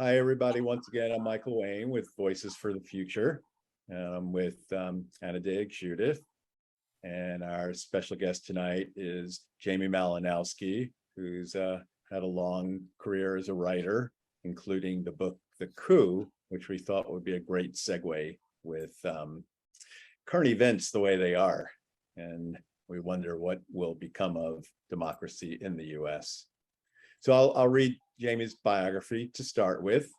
Hi, everybody. Once again, I'm Michael Wayne with Voices for the Future. I'm with Anna Dig Judith. And our special guest tonight is Jamie Malanowski, who's had a long career as a writer, including the book, The Coup, which we thought would be a great segue with current events the way they are. And we wonder what will become of democracy in the US. So I'll read Jamie's biography to start with.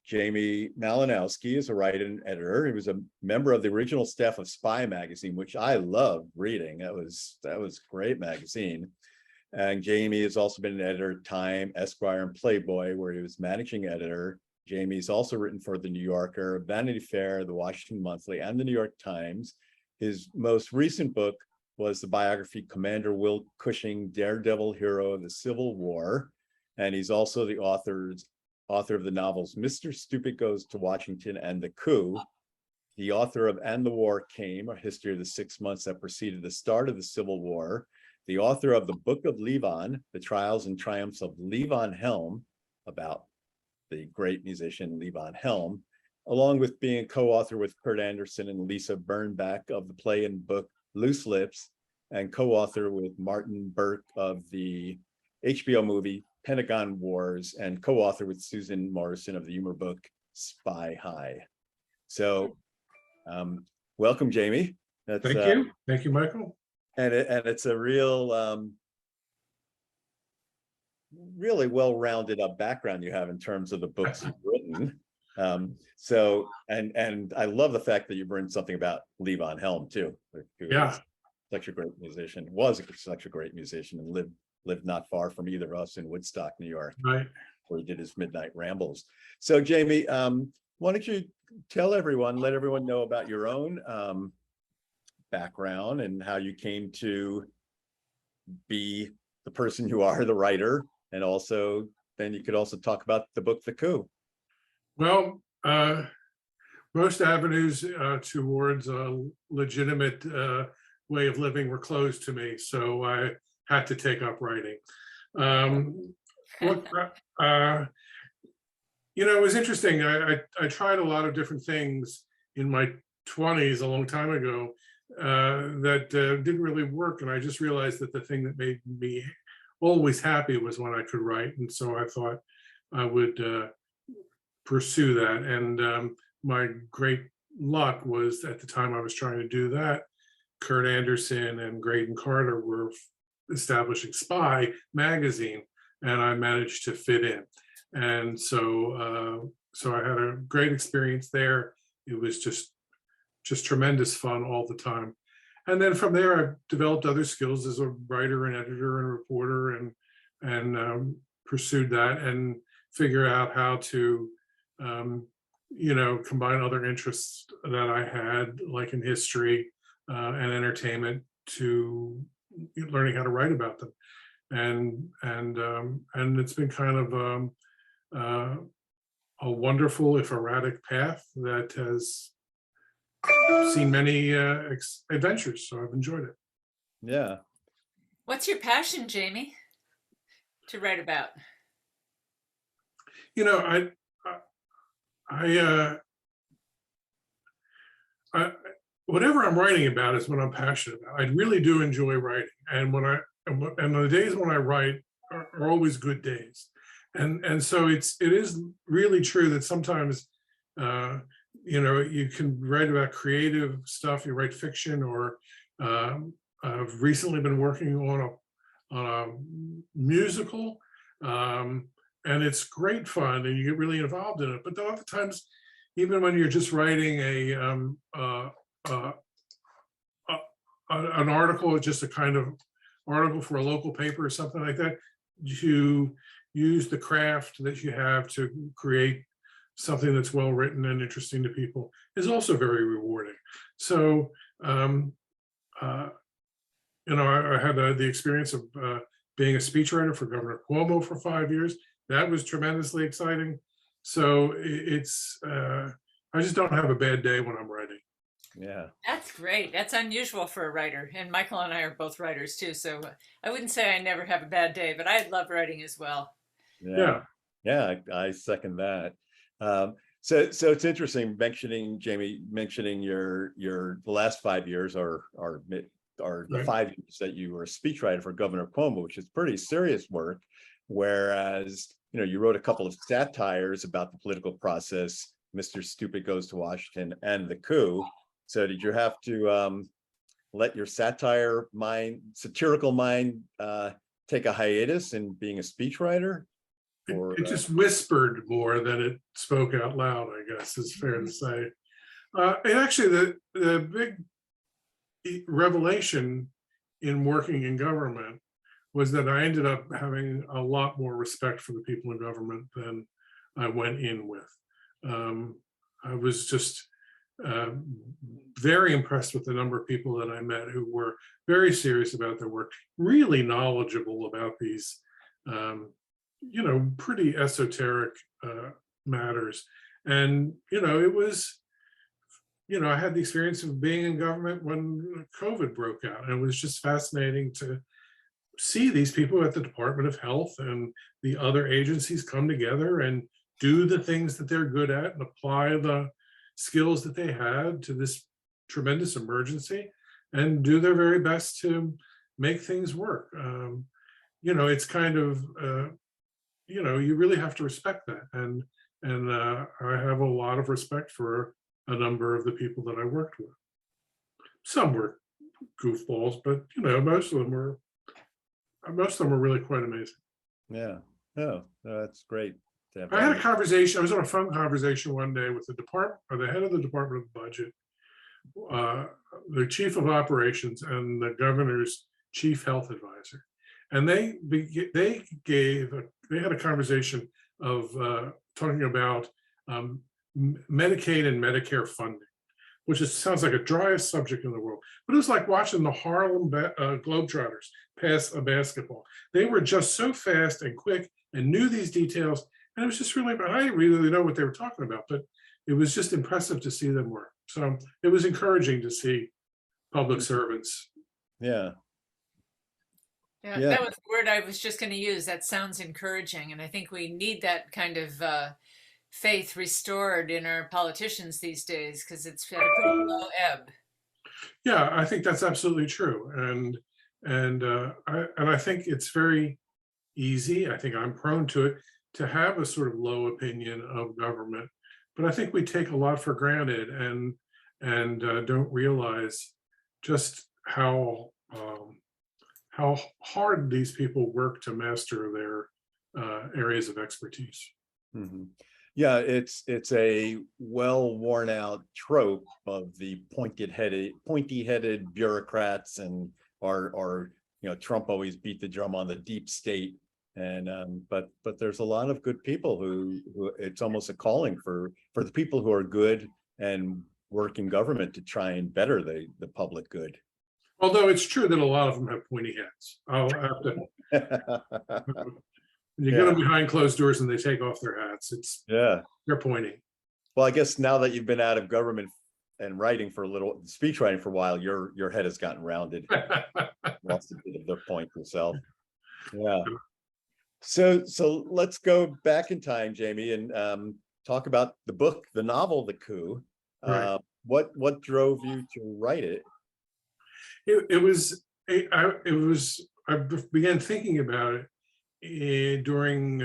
Jamie Malanowski is a writer and editor. He was a member of the original staff of Spy magazine, which I loved reading. That was a great magazine. And Jamie has also been an editor at Time, Esquire, and Playboy, where he was managing editor. Jamie's also written for The New Yorker, Vanity Fair, The Washington Monthly, and The New York Times. His most recent book was the biography Commander Will Cushing, Daredevil Hero of the Civil War. And he's also the author of the novels Mr. Stupid Goes to Washington and The Coup, the author of And the War Came, a history of the 6 months that preceded the start of the Civil War, the author of the Book of Levon, the trials and triumphs of Levon Helm, about the great musician Levon Helm, along with being a co-author with Kurt Anderson and Lisa Birnbach of the play and book Loose Lips, and co-author with Martin Burke of the HBO movie Pentagon Wars, and co-author with Susan Morrison of the humor book Spy High. So welcome, Jamie. Thank you, Michael. And it's a real really well-rounded up background you have in terms of the books you've written. So I love the fact that you bring something about Levon Helm too. Yeah, such a great musician, was such a great musician, and lived not far from either of us in Woodstock, New York, right, where he did his midnight rambles. So Jamie, why don't you let everyone know about your own background and how you came to be the person you are, the writer, and also then you could also talk about the book, The Coup. Well, most avenues towards a legitimate way of living were closed to me, so I had to take up writing. It was interesting. I tried a lot of different things in my 20s, a long time ago, that didn't really work. And I just realized that the thing that made me always happy was when I could write. And so I thought I would pursue that. And my great luck was, at the time I was trying to do that, Kurt Anderson and Graydon Carter were establishing Spy magazine, and I managed to fit in. And so I had a great experience there. It was just tremendous fun all the time. And then from there, I developed other skills as a writer and editor and reporter, and pursued that and figure out how to combine other interests that I had, like in history and entertainment, to learning how to write about them. And it's been kind of a wonderful, if erratic, path that has seen many adventures. So I've enjoyed it. Yeah. What's your passion, Jamie, to write about? Whatever I'm writing about is what I'm passionate about. I really do enjoy writing, and the days when I write are always good days. And so it is really true that sometimes, you can write about creative stuff, you write fiction, or I've recently been working on a musical, and it's great fun and you get really involved in it. But other times, even when you're just writing an article, just a kind of article for a local paper or something like that, you use the craft that you have to create something that's well written and interesting to people is also very rewarding. So, I had the experience of being a speechwriter for Governor Cuomo for 5 years. That was tremendously exciting. So I just don't have a bad day when I'm writing. Yeah. That's great. That's unusual for a writer. And Michael and I are both writers too. So I wouldn't say I never have a bad day, but I love writing as well. Yeah. Yeah, I second that. So it's interesting Jamie mentioning your the last 5 years or the Right. 5 years that you were a speechwriter for Governor Cuomo, which is pretty serious work. Whereas, you wrote a couple of satires about the political process, Mr. Stupid Goes to Washington and the Coup. So did you have to let your satirical mind take a hiatus in being a speechwriter? Or It just whispered more than it spoke out loud, I guess is fair to say. And actually, the big revelation in working in government was that I ended up having a lot more respect for the people in government than I went in with. I was just very impressed with the number of people that I met who were very serious about their work, really knowledgeable about these pretty esoteric matters. And, it was, I had the experience of being in government when COVID broke out. And it was just fascinating to see these people at the Department of Health and the other agencies come together and do the things that they're good at and apply the skills that they had to this tremendous emergency and do their very best to make things work. It's kind of, you really have to respect that. And I have a lot of respect for a number of the people that I worked with. Some were goofballs, but most of them were really quite amazing. Yeah. Oh, that's great. I had a conversation. I was on a phone conversation one day with the head of the Department of Budget, the chief of operations, and the governor's chief health advisor, and they had a conversation of talking about Medicaid and Medicare funding, which sounds like a driest subject in the world. But it was like watching the Harlem Globetrotters pass a basketball. They were just so fast and quick and knew these details. And it was just really, I didn't really know what they were talking about, but it was just impressive to see them work. So it was encouraging to see public servants. Yeah. Yeah, that was the word I was just going to use. That sounds encouraging. And I think we need that kind of faith restored in our politicians these days because it's at a pretty low ebb. Yeah, I think that's absolutely true. And I think it's very easy. I think I'm prone to it, to have a sort of low opinion of government, but I think we take a lot for granted and don't realize just how hard these people work to master their areas of expertise. Mm-hmm. Yeah, it's a well worn out trope of the pointy headed bureaucrats and Trump always beat the drum on the deep state. And but there's a lot of good people who it's almost a calling for the people who are good and work in government to try and better the public good. Although it's true that a lot of them have pointy heads. I'll have to. You get them behind closed doors and they take off their hats. They're pointy. Well, I guess now that you've been out of government and writing for speech writing for a while, your head has gotten rounded. Lost a bit of the point yourself. Yeah. So let's go back in time, Jamie, and talk about the book, the novel, The Coup. Right. What drove you to write it? I began thinking about it during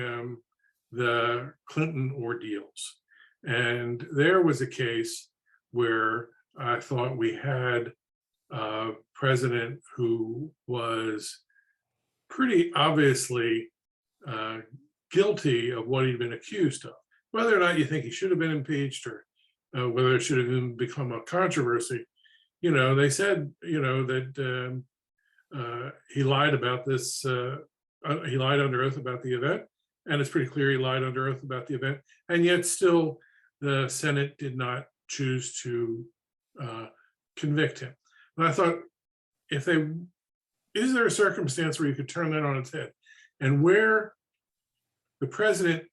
the Clinton ordeals. And there was a case where I thought we had a president who was pretty obviously guilty of what he'd been accused of. Whether or not you think he should have been impeached, or whether it should have even become a controversy, they said, that he lied about this. He lied under oath about the event, and it's pretty clear he lied under oath about the event. And yet, still, the Senate did not choose to convict him. And I thought, is there a circumstance where you could turn that on its head, and where the president,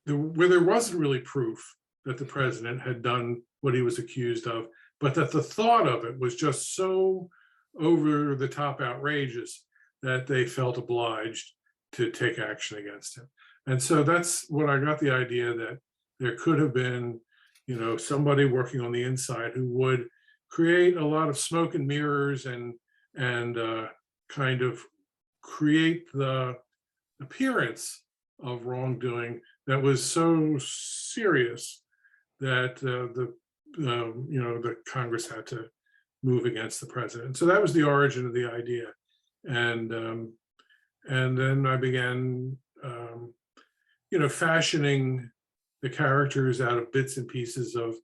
where there wasn't really proof that the president had done what he was accused of, but that the thought of it was just so over the top outrageous that they felt obliged to take action against him. And so that's when I got the idea that there could have been, somebody working on the inside who would create a lot of smoke and mirrors and kind of create the appearance of wrongdoing that was so serious that the Congress had to move against the president. So that was the origin of the idea, and then I began, fashioning the characters out of bits and pieces of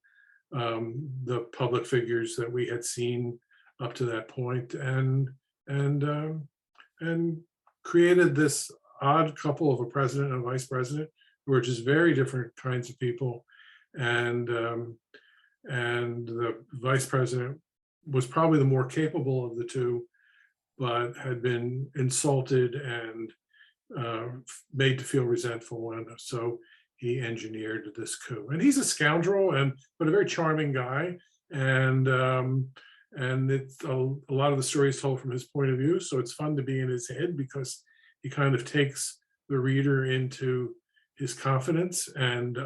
the public figures that we had seen up to that point, and created this odd couple of a president and a vice president who are just very different kinds of people. And the vice president was probably the more capable of the two, but had been insulted and made to feel resentful, and so he engineered this coup. And he's a scoundrel, but a very charming guy, and it's a lot of the story is told from his point of view. So it's fun to be in his head, because he kind of takes the reader into his confidence, and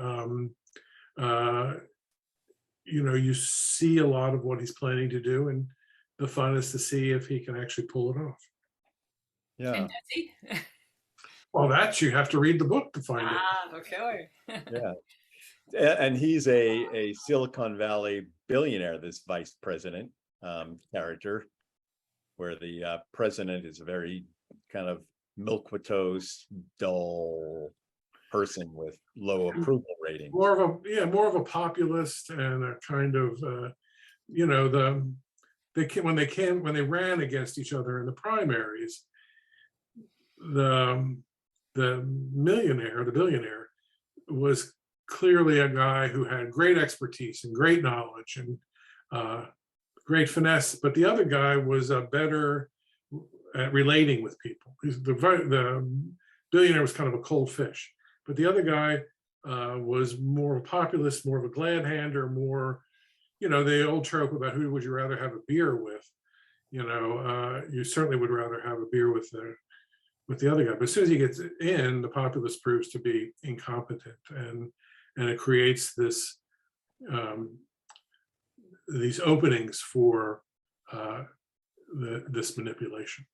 you see a lot of what he's planning to do, and the fun is to see if he can actually pull it off. Yeah. And does he? Well, that you have to read the book to find out. Okay. Yeah. And he's a Silicon Valley billionaire, this vice president character, where the president is a very kind of milquetoast, dull person with low approval ratings. More of a populist, and a kind of when they ran against each other in the primaries, the billionaire was clearly a guy who had great expertise and great knowledge and great finesse, but the other guy was better at relating with people. The billionaire was kind of a cold fish, but the other guy was more of a populist, more of a glad-hander, more, the old trope about who would you rather have a beer with. You certainly would rather have a beer with the other guy. But as soon as he gets in, the populist proves to be incompetent, and it creates this these openings for this manipulation.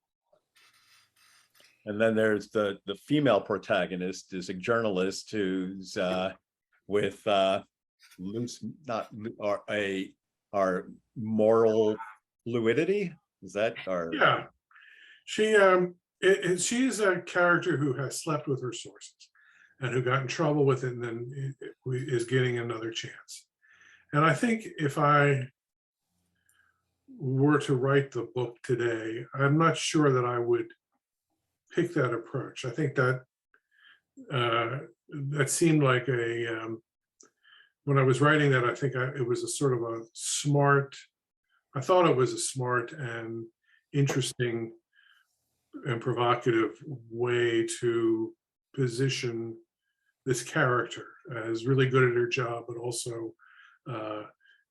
And then there's the female protagonist is a journalist who's with loose, not our moral fluidity. Is that our? Yeah, she's a character who has slept with her sources, and who got in trouble with it, and then is getting another chance. And I think if I were to write the book today, I'm not sure that I would pick that approach. I think that that seemed like when I was writing that, I think it was a sort of a smart, I thought it was a smart and interesting and provocative way to position this character as really good at her job, but also, a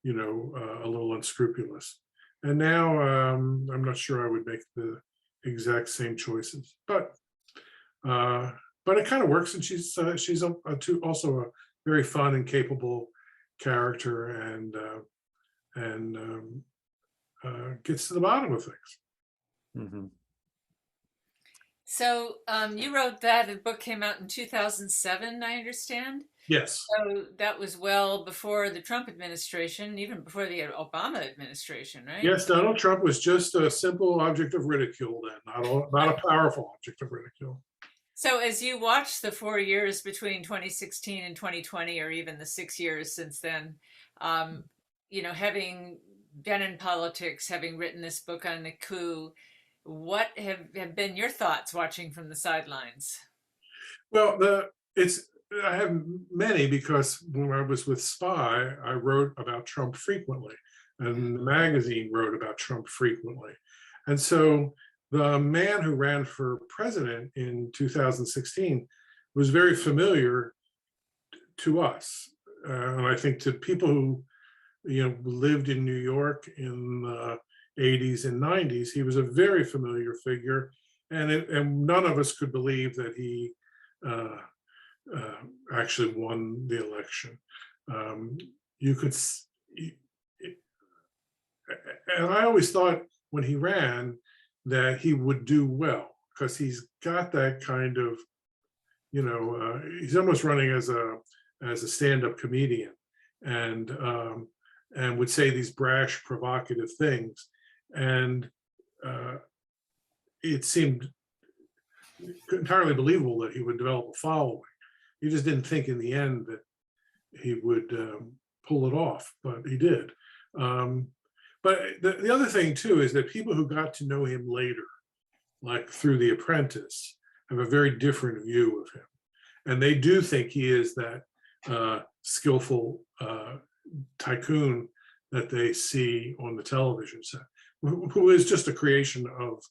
little unscrupulous. And now I'm not sure I would make the exact same choices, but it kind of works. And she's also a very fun and capable character, and gets to the bottom of things. Mm-hmm. So you wrote that. The book came out in 2007, I understand. Yes. So that was well before the Trump administration, even before the Obama administration, right? Yes, Donald Trump was just a simple object of ridicule then, not a powerful object of ridicule. So as you watch the 4 years between 2016 and 2020, or even the 6 years since then, um, having been in politics, having written this book on the coup, what have been your thoughts watching from the sidelines? Well, I have many because when I was with Spy, I wrote about Trump frequently, and the magazine wrote about Trump frequently. And so the man who ran for president in 2016 was very familiar to us. And I think to people who lived in New York in the 80s and 90s, he was a very familiar figure. And none of us could believe that he actually won the election. You could, and I always thought when he ran that he would do well because he's got that kind of, he's almost running as a stand-up comedian, and would say these brash, provocative things, and it seemed entirely believable that he would develop a following. You just didn't think in the end that he would pull it off, but he did. But the other thing too is that people who got to know him later, like through The Apprentice, have a very different view of him. And they do think he is that skillful tycoon that they see on the television set, who is just a creation of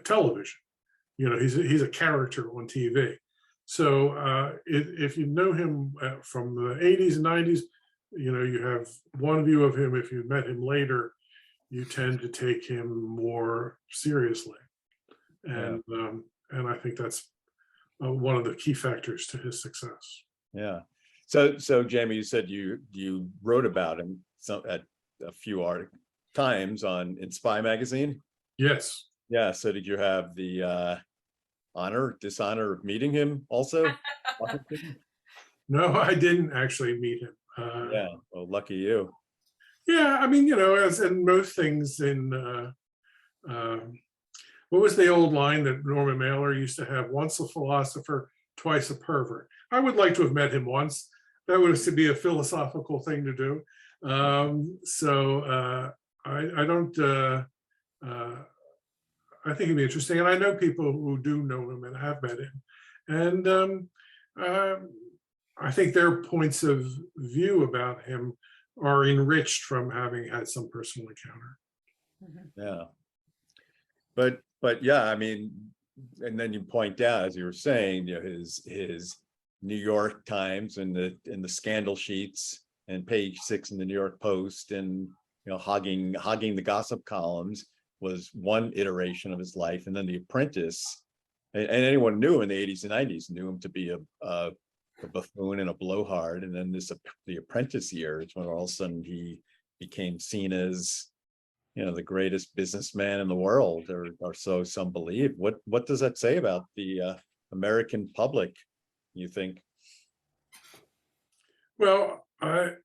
television. He's a character on TV. So if you know him from the 80s and 90s, you have one view of him. If you met him later, you tend to take him more seriously. And I think that's one of the key factors to his success. Yeah. So Jamie, you said you wrote about him at a few times in Spy magazine. Yes. Yeah. So did you have the dishonor of meeting him also? No, I didn't actually meet him. Yeah. Well, lucky you. Yeah, I mean, as in most things in what was the old line that Norman Mailer used to have? Once a philosopher, twice a pervert. I would like to have met him once. That would be a philosophical thing to do. I don't. I think it'd be interesting, and I know people who do know him and have met him, and I think their points of view about him are enriched from having had some personal encounter. Yeah, but yeah, I mean, and then you point out, as you were saying, his New York Times and the scandal sheets and page 6 in the New York Post, and hogging the gossip columns was one iteration of his life. And then The Apprentice, and anyone knew him in the 80s and 90s knew him to be a buffoon and a blowhard. And then The Apprentice years, when all of a sudden he became seen as the greatest businessman in the world, or so some believe. What does that say about the American public, you think? Well, I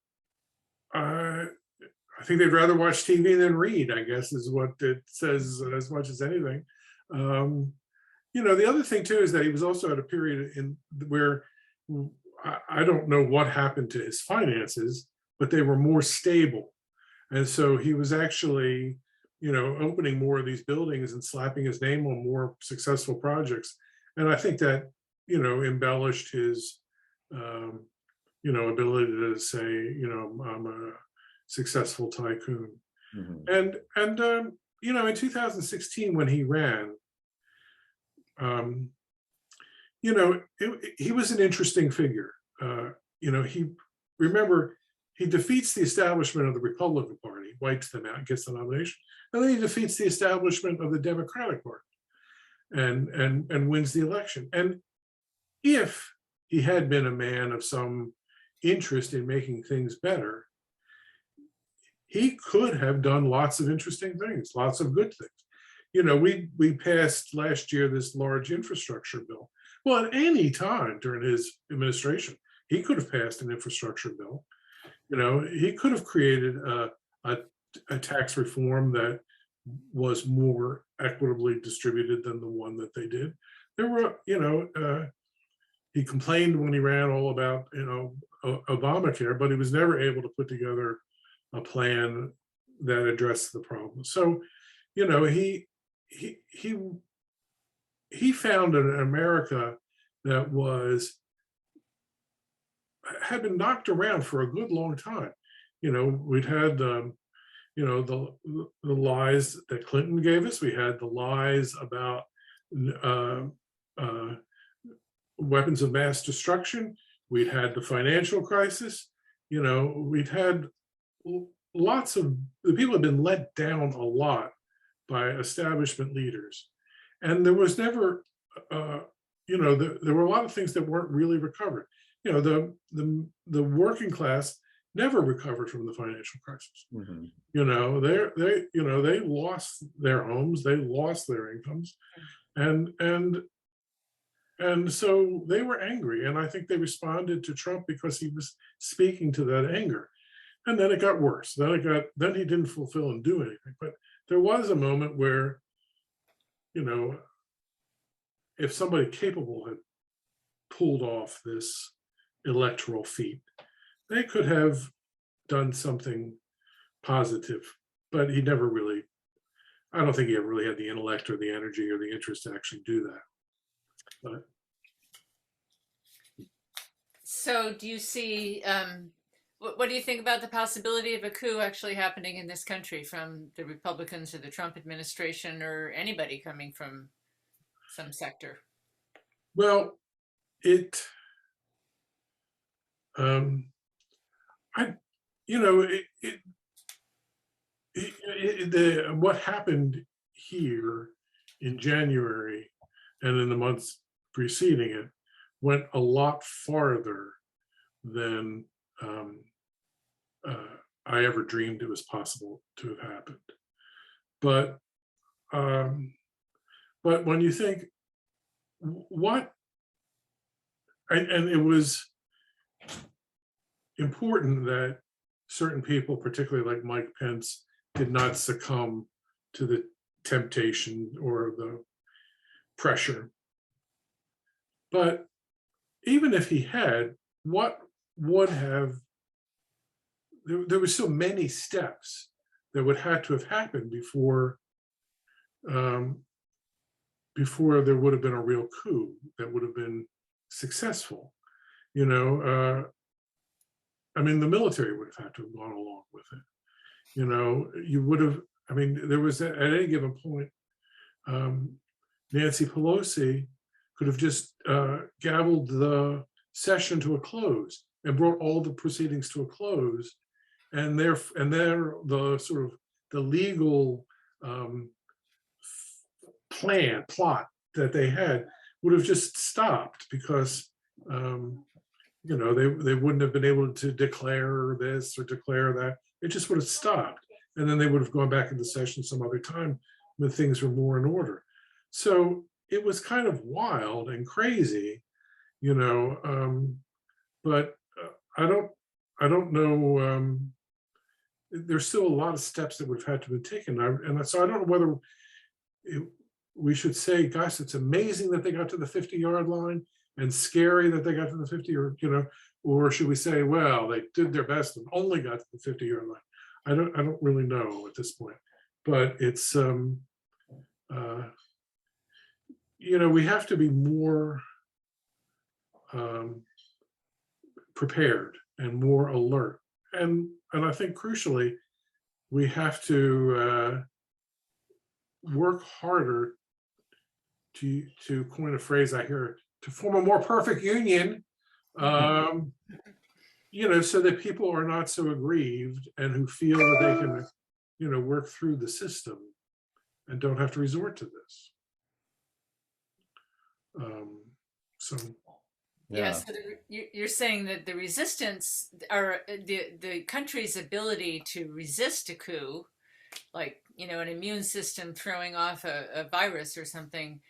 think they'd rather watch TV than read, I guess, is what it says as much as anything. The other thing too is that he was also at a period where I don't know what happened to his finances, but they were more stable. And so he was actually, opening more of these buildings and slapping his name on more successful projects. And I think that, embellished his, ability to say, I'm a successful tycoon. And in 2016 when he ran, he was an interesting figure. He defeats the establishment of the Republican Party, wipes them out, gets the nomination, and then he defeats the establishment of the Democratic Party and wins the election. And if he had been a man of some interest in making things better, he could have done lots of interesting things, lots of good things. we passed last year this large infrastructure bill. Well, at any time during his administration, he could have passed an infrastructure bill. He could have created a tax reform that was more equitably distributed than the one that they did. There were, he complained when he ran all about, Obamacare, but he was never able to put together a plan that addressed the problem. So, he found an America that had been knocked around for a good long time. We'd had the lies that Clinton gave us. We had the lies about weapons of mass destruction. We'd had the financial crisis. We'd had lots of, the people had been let down a lot by establishment leaders. And there was never, there were a lot of things that weren't really recovered. The working class never recovered from the financial crisis. Mm-hmm. They lost their homes, they lost their incomes, and so they were angry. And I think they responded to Trump because he was speaking to that anger. And then it got worse. Then he didn't fulfill and do anything. But there was a moment where, if somebody capable had pulled off this electoral feat, they could have done something positive, but he never really, I don't think he ever really had the intellect or the energy or the interest to actually do that. But so do you see, what do you think about the possibility of a coup actually happening in this country from the Republicans or the Trump administration or anybody coming from some sector? Well, what happened here in January and in the months preceding it went a lot farther than I ever dreamed it was possible to have happened. But when you think and it was important that certain people, particularly like Mike Pence, did not succumb to the temptation or the pressure. But even if he had, what would have, there were so many steps that would have to have happened before there would have been a real coup that would have been successful. The military would have had to have gone along with it. You would have, there was at any given point, Nancy Pelosi could have just gavelled the session to a close and brought all the proceedings to a close, and the sort of the legal plot that they had would have just stopped because they wouldn't have been able to declare this or declare that. It just would have stopped, and then they would have gone back into session some other time when things were more in order. So it was kind of wild and crazy, but I don't know. There's still a lot of steps that would have had to be taken, and so I don't know whether we should say, gosh, it's amazing that they got to the 50-yard line and scary that they got to the 50, or should we say, well, they did their best and only got to the 50-yard line? I don't really know at this point, but it's we have to be more prepared and more alert, and I think crucially we have to work harder to coin a phrase I hear, to form a more perfect union, so that people are not so aggrieved and who feel that they can, work through the system and don't have to resort to this. Yeah, so you're saying that the resistance, or the country's ability to resist a coup, like an immune system throwing off a virus or something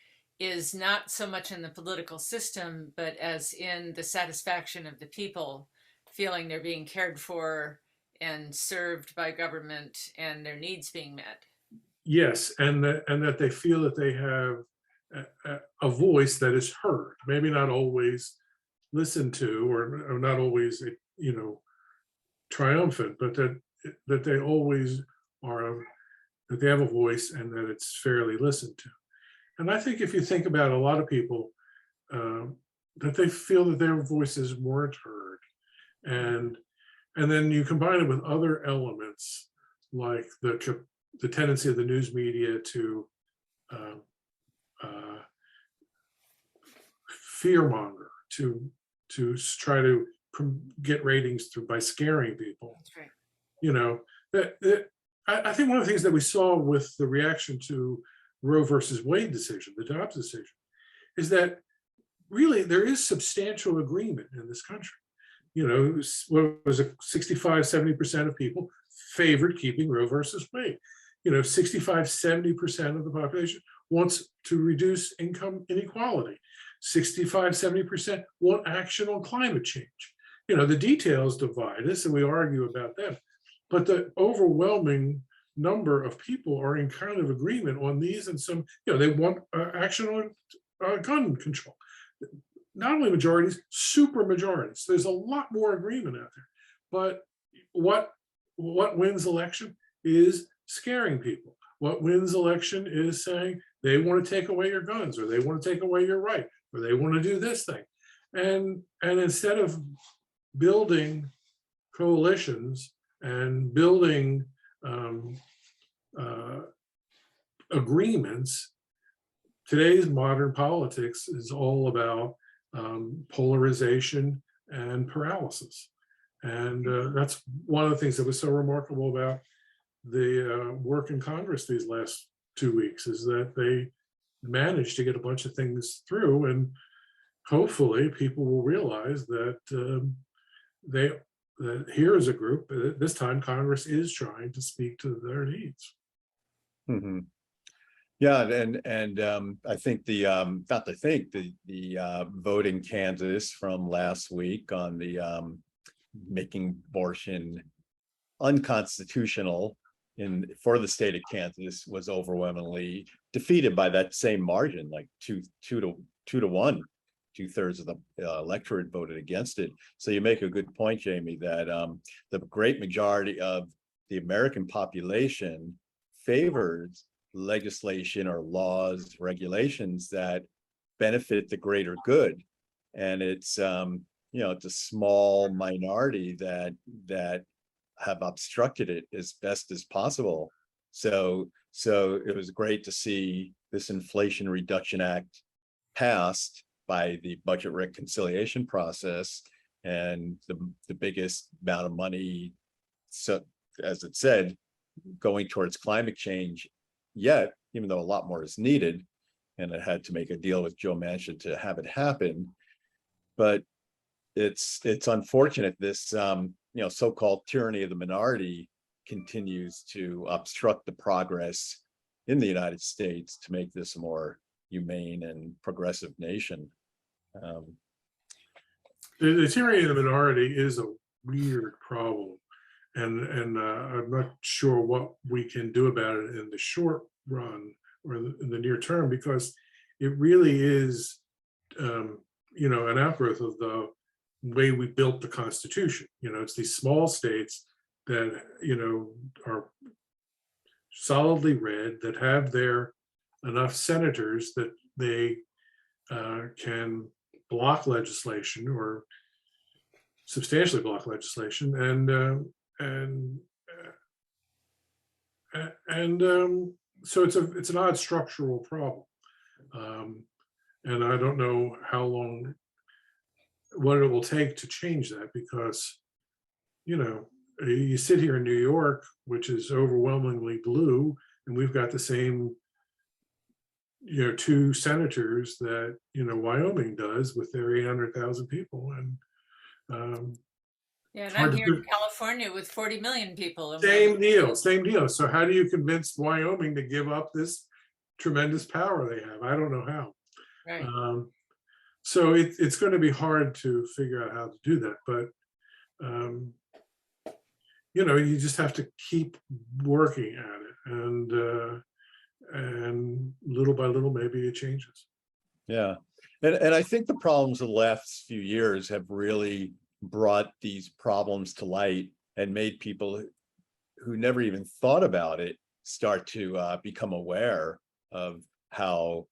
is not so much in the political system, but as in the satisfaction of the people feeling they're being cared for and served by government and their needs being met. Yes, and that they feel that they have a voice that is heard, maybe not always listened to, or not always, triumphant, but that they always are, that they have a voice and that it's fairly listened to. And I think if you think about a lot of people, that they feel that their voices weren't heard, and then you combine it with other elements like the tendency of the news media to fearmonger, to try to get ratings through by scaring people. That's right. I think one of the things that we saw with the reaction to Roe versus Wade decision, the Dobbs decision, is that really there is substantial agreement in this country. What was it, 65-70% of people favored keeping Roe versus Wade. 65-70% of the population wants to reduce income inequality. 65-70% want action on climate change. The details divide us and we argue about them, but the overwhelming number of people are in kind of agreement on these, and some, they want action on gun control. Not only majorities, super majorities. There's a lot more agreement out there. But what wins election is scaring people. What wins election is saying they want to take away your guns, or they want to take away your right, or they want to do this thing. And instead of building coalitions and building agreements, today's modern politics is all about polarization and paralysis. And that's one of the things that was so remarkable about the work in Congress these last 2 weeks, is that they managed to get a bunch of things through, and hopefully people will realize that that here is a group, this time Congress is trying to speak to their needs. Mm-hmm. Yeah, and I think the vote in Kansas from last week on the making abortion unconstitutional for the state of Kansas was overwhelmingly defeated by that same margin, like two to one. 2/3 of the electorate voted against it. So you make a good point, Jamie, that the great majority of the American population favors legislation or laws, regulations that benefit the greater good. And it's it's a small minority that have obstructed it as best as possible. So it was great to see this Inflation Reduction Act passed by the budget reconciliation process, and the biggest amount of money, so as it said, going towards climate change yet, even though a lot more is needed, and it had to make a deal with Joe Manchin to have it happen. But it's unfortunate this so-called tyranny of the minority continues to obstruct the progress in the United States to make this a more humane and progressive nation. The tyranny of the minority is a weird problem, and I'm not sure what we can do about it in the short run or in the near term, because it really is an outgrowth of the way we built the Constitution. It's these small states that are solidly red, that have their enough senators that they can block legislation, or substantially block legislation, so it's an odd structural problem, and I don't know what it will take to change that, because you sit here in New York, which is overwhelmingly blue, and we've got the same 2 senators that Wyoming does with their 800,000 people, and Yeah, and hard I'm to here do. in California with 40 million people. And Same deal, same deal. So how do you convince Wyoming to give up this tremendous power they have? I don't know how. right. So it's going to be hard to figure out how to do that, but you just have to keep working at it, and little by little, maybe it changes. Yeah. And I think the problems of the last few years have really brought these problems to light and made people who never even thought about it start to become aware of how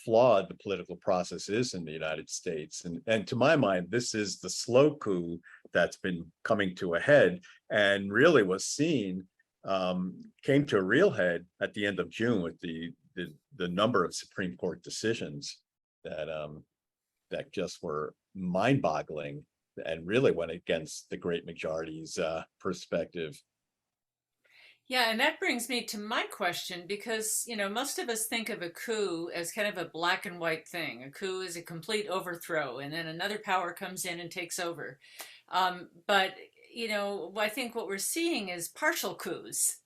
flawed the political process is in the United States. And to my mind, this is the slow coup that's been coming to a head and really was seen, came to a real head at the end of June with the number of Supreme Court decisions that just were mind-boggling and really went against the great majority's perspective. Yeah, and that brings me to my question because, most of us think of a coup as kind of a black and white thing. A coup is a complete overthrow, and then another power comes in and takes over. But, I think what we're seeing is partial coups.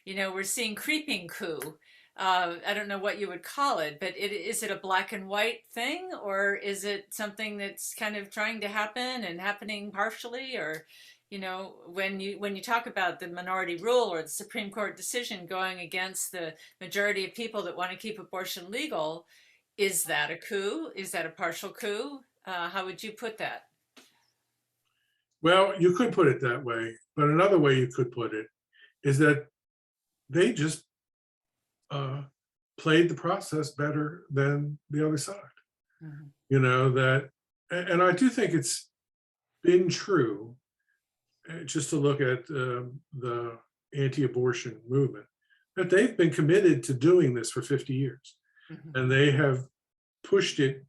We're seeing creeping coup. I don't know what you would call it, but is it a black and white thing, or is it something that's kind of trying to happen and happening partially? Or, when you talk about the minority rule or the Supreme Court decision going against the majority of people that want to keep abortion legal, is that a coup? Is that a partial coup? How would you put that? Well, you could put it that way, but another way you could put it is that they just played the process better than the other side. That, and I do think it's been true, just to look at the anti-abortion movement, that they've been committed to doing this for 50 years, and they have pushed it,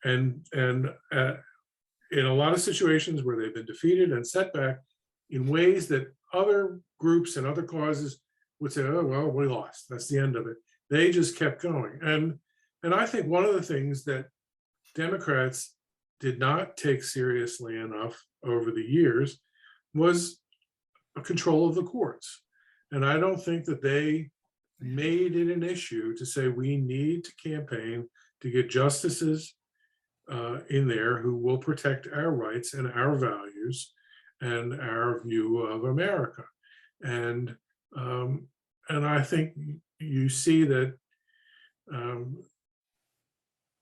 and in a lot of situations where they've been defeated and set back in ways that other groups and other causes would say, oh, well, we lost. That's the end of it. They just kept going. And I think one of the things that Democrats did not take seriously enough over the years was a control of the courts. And I don't think that they made it an issue to say we need to campaign to get justices in there who will protect our rights and our values and our view of America. And I think you see that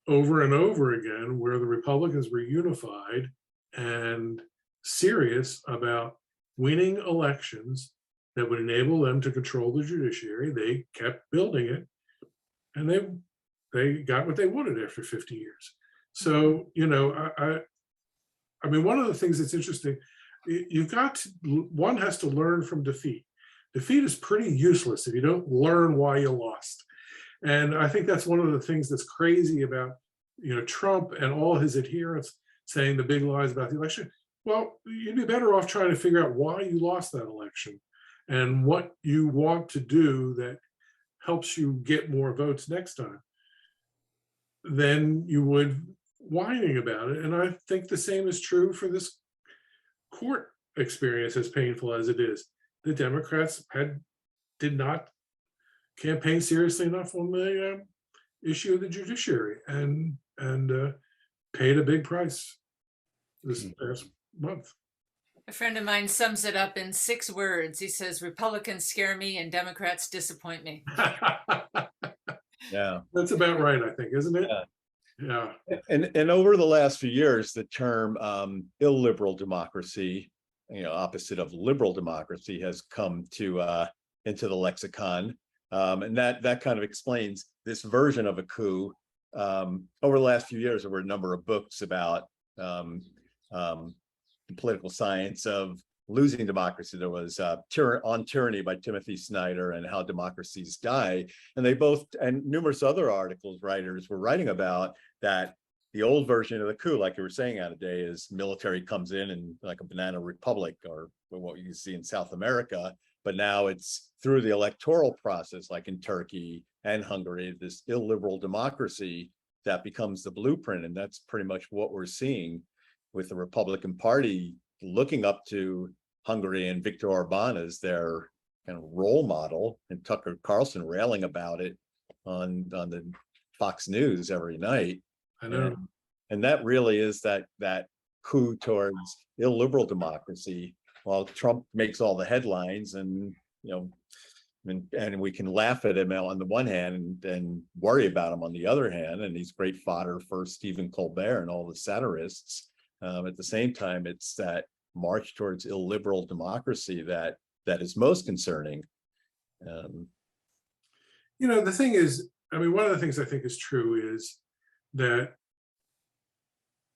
over and over again, where the Republicans were unified and serious about winning elections that would enable them to control the judiciary, they kept building it, and they got what they wanted after 50 years. So, I mean, one of the things that's interesting, one has to learn from defeat. Defeat is pretty useless if you don't learn why you lost. And I think that's one of the things that's crazy about, Trump and all his adherents saying the big lies about the election. Well, you'd be better off trying to figure out why you lost that election and what you want to do that helps you get more votes next time than you would whining about it. And I think the same is true for this court experience, as painful as it is. The Democrats did not campaign seriously enough on the issue of the judiciary, and paid a big price this past month. A friend of mine sums it up in 6 words. He says, Republicans scare me and Democrats disappoint me. Yeah, that's about right, I think, isn't it? Yeah. And over the last few years, the term illiberal democracy, opposite of liberal democracy, has come to into the lexicon, and that kind of explains this version of a coup. Over the last few years, there were a number of books about the political science of losing democracy. There was On Tyranny by Timothy Snyder and How Democracies Die. And and numerous other writers were writing about that. The old version of the coup, like you were saying, Anna Day, is military comes in and like a banana republic, or what you see in South America. But now it's through the electoral process, like in Turkey and Hungary, this illiberal democracy that becomes the blueprint. And that's pretty much what we're seeing with the Republican Party looking up to Hungary and Viktor Orban as their kind of role model, and Tucker Carlson railing about it on the Fox News every night. I know. And that really is that coup towards illiberal democracy, while Trump makes all the headlines, and and we can laugh at him on the one hand and worry about him on the other hand, and he's great fodder for Stephen Colbert and all the satirists. At the same time, it's that march towards illiberal democracy that is most concerning. The thing is, I mean, one of the things I think is true is that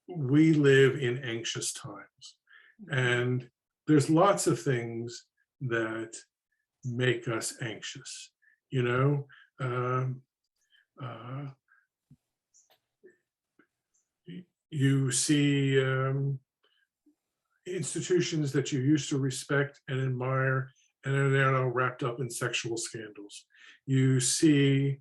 we live in anxious times, and there's lots of things that make us anxious. You see institutions that you used to respect and admire, and they're now wrapped up in sexual scandals. You see,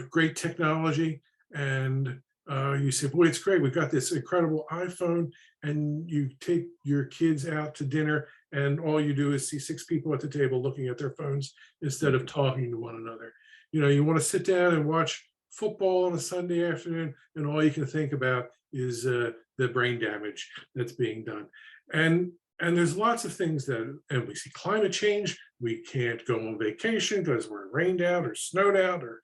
great technology, and you say, boy, it's great. We've got this incredible iPhone, and you take your kids out to dinner, and all you do is see 6 people at the table looking at their phones instead of talking to one another. You want to sit down and watch football on a Sunday afternoon, and all you can think about is the brain damage that's being done. And there's lots of things and we see climate change. We can't go on vacation because we're rained out or snowed out or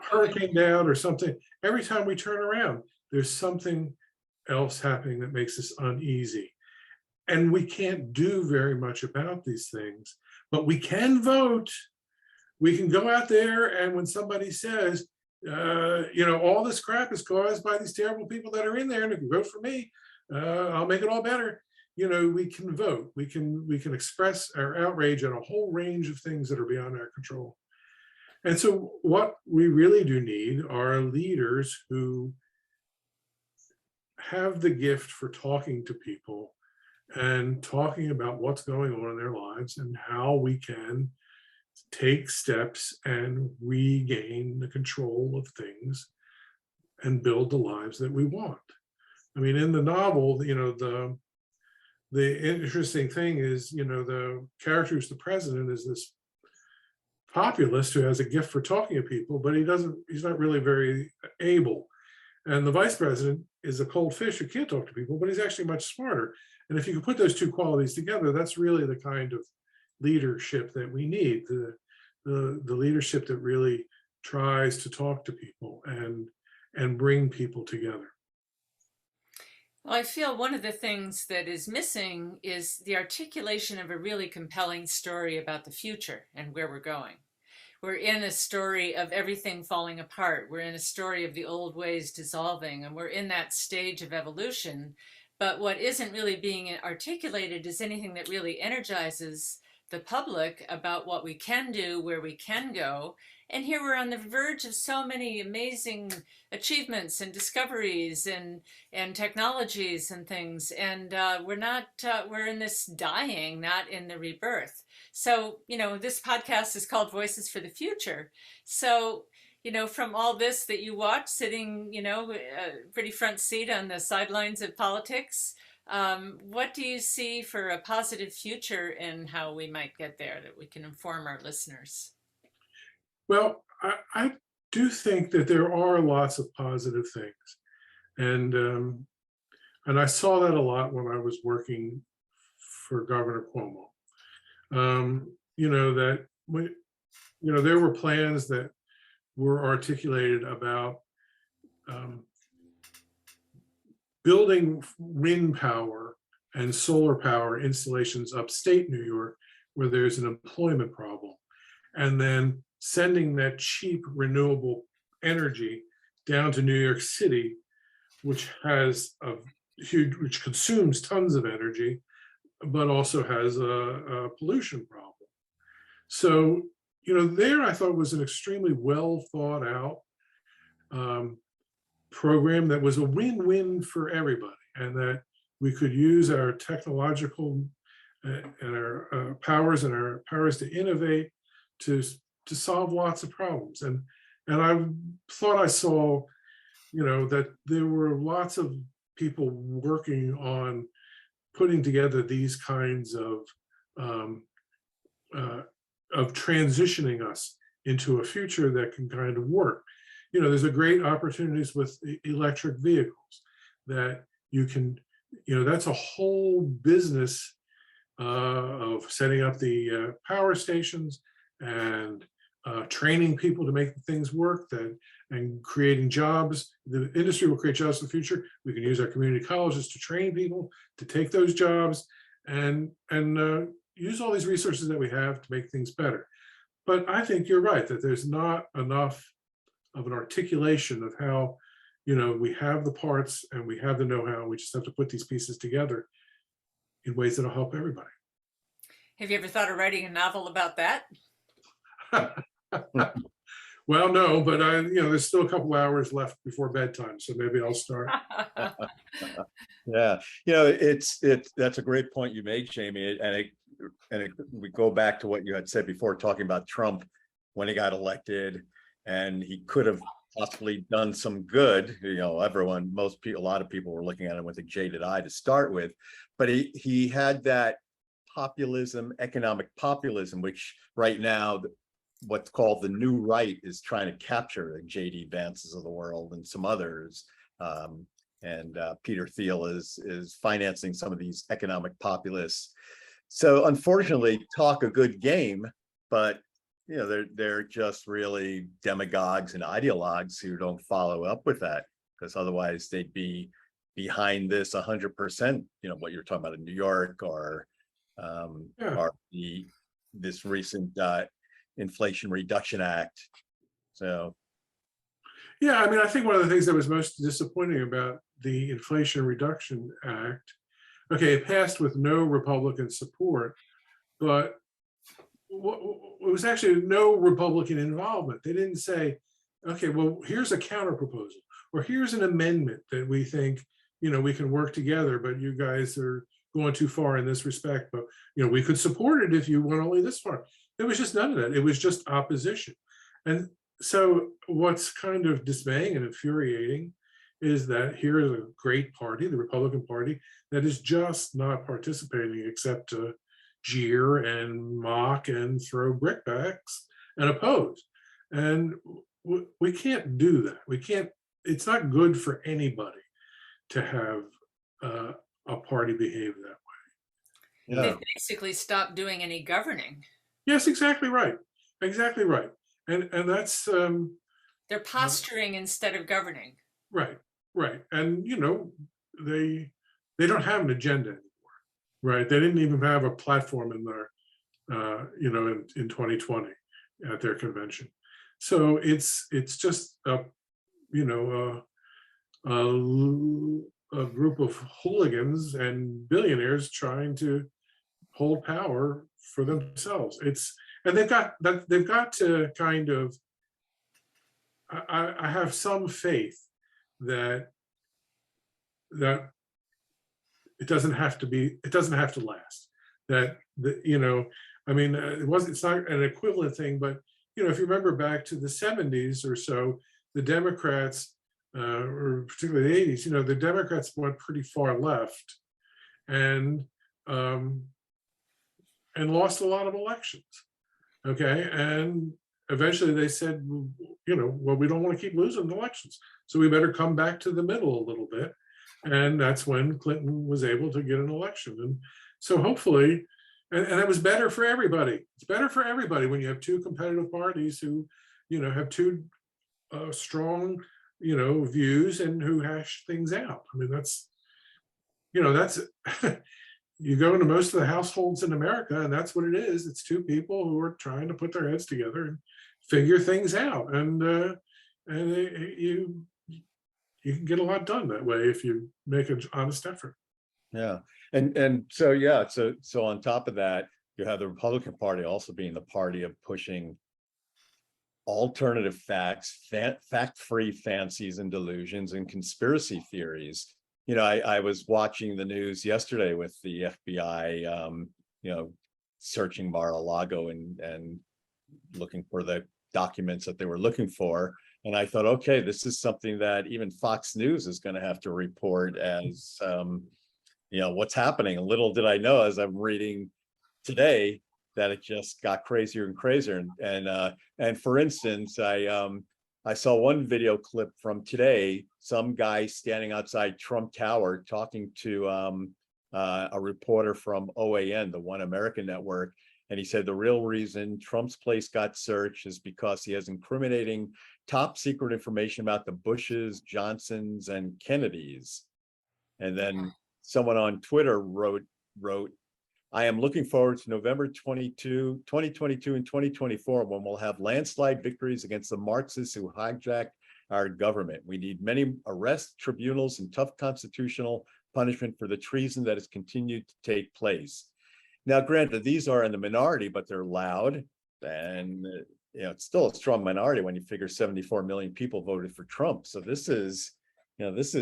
hurricaned out or something. Every time we turn around, there's something else happening that makes us uneasy. And we can't do very much about these things, but we can vote. We can go out there, and when somebody says, all this crap is caused by these terrible people that are in there, and if you vote for me, I'll make it all better. We can vote. We can express our outrage on a whole range of things that are beyond our control. And so what we really do need are leaders who have the gift for talking to people and talking about what's going on in their lives and how we can take steps and regain the control of things and build the lives that we want. I mean, in the novel, the interesting thing is, the character who's the president is this populist who has a gift for talking to people, but he's not really very able. And the vice president is a cold fish who can't talk to people, but he's actually much smarter. And if you can put those two qualities together, that's really the kind of leadership that we need, the leadership that really tries to talk to people and bring people together. Well, I feel one of the things that is missing is the articulation of a really compelling story about the future and where we're going. We're in a story of everything falling apart. We're in a story of the old ways dissolving, and we're in that stage of evolution. But what isn't really being articulated is anything that really energizes the public about what we can do, where we can go. And here we're on the verge of so many amazing achievements and discoveries and technologies and things. And we're in this dying, not in the rebirth. So, this podcast is called Voices for the Future. So, from all this that you watch, sitting, pretty front seat on the sidelines of politics, what do you see for a positive future and how we might get there that we can inform our listeners? Well, I do think that there are lots of positive things. And I saw that a lot when I was working for Governor Cuomo. There were plans that were articulated about building wind power and solar power installations upstate New York, where there's an employment problem, and then sending that cheap renewable energy down to New York City, which consumes tons of energy, but also has a pollution problem. So, there I thought was an extremely well thought out program that was a win-win for everybody, and that we could use our technological and our powers to innovate to solve lots of problems. And I thought I saw, that there were lots of people working on putting together these kinds of transitioning us into a future that can kind of work. There's a great opportunities with electric vehicles that you can, that's a whole business of setting up the power stations and training people to make things work, and creating jobs. The industry will create jobs in the future. We can use our community colleges to train people to take those jobs and use all these resources that we have to make things better. But I think you're right that there's not enough of an articulation of how, we have the parts and we have the know-how. We just have to put these pieces together in ways that'll help everybody. Have you ever thought of writing a novel about that? Well, no, but there's still a couple hours left before bedtime, so maybe I'll start. Yeah, that's a great point you made, Jamie, and we go back to what you had said before, talking about Trump when he got elected, and he could have possibly done some good. A lot of people were looking at him with a jaded eye to start with, but he had that populism, economic populism, which right now what's called the new right is trying to capture, the J.D. Vances of the world and some others. And Peter Thiel is financing some of these economic populists. So unfortunately, talk a good game, but they're just really demagogues and ideologues who don't follow up with that, because otherwise they'd be behind this 100%. What you're talking about in New York, or this recent Inflation Reduction Act. So. Yeah, I think one of the things that was most disappointing about the Inflation Reduction Act, okay, it passed with no Republican support, but it was actually no Republican involvement. They didn't say, okay, well, here's a counter proposal, or here's an amendment that we think, we can work together, but you guys are going too far in this respect, but, we could support it if you went only this far. There was just none of that. It was just opposition. And so what's kind of dismaying and infuriating is that here is a great party, the Republican Party, that is just not participating except to jeer and mock and throw brickbats and oppose. And we can't do that. We can't, it's not good for anybody to have a party behave that way. Yeah. They've basically stopped doing any governing. Yes, exactly right. Exactly right. And that's they're posturing instead of governing. Right, right. And they don't have an agenda anymore. Right. They didn't even have a platform in their in 2020 at their convention. So it's just a group of hooligans and billionaires trying to hold power for themselves. And they've got to kind of, I have some faith that it doesn't have to last. That it's not an equivalent thing, but if you remember back to the 70s or so, the Democrats, or particularly the 80s, the Democrats went pretty far left and lost a lot of elections. Okay, and eventually they said, well, we don't want to keep losing elections, so we better come back to the middle a little bit. And that's when Clinton was able to get an election. And so hopefully, and that was better for everybody. It's better for everybody when you have two competitive parties who, have two strong, views and who hash things out. That's you go into most of the households in America, and that's what it is. It's two people who are trying to put their heads together and figure things out. And you can get a lot done that way if you make an honest effort. Yeah. And so on top of that, you have the Republican Party also being the party of pushing alternative facts, fact-free fancies and delusions and conspiracy theories. I was watching the news yesterday with the FBI, searching Mar-a-Lago and looking for the documents that they were looking for. And I thought, okay, this is something that even Fox News is going to have to report as what's happening. And little did I know, as I'm reading today, that it just got crazier and crazier. And for instance, I saw one video clip from today, some guy standing outside Trump Tower talking to a reporter from OAN, the One American Network. And he said the real reason Trump's place got searched is because he has incriminating top secret information about the Bushes, Johnsons, and Kennedys. And then someone on Twitter wrote, I am looking forward to November 2022 and 2024, when we'll have landslide victories against the Marxists who hijacked our government. We need many arrests, tribunals, and tough constitutional punishment for the treason that has continued to take place. Now, granted, these are in the minority, but they're loud, and it's still a strong minority when you figure 74 million people voted for Trump. So this is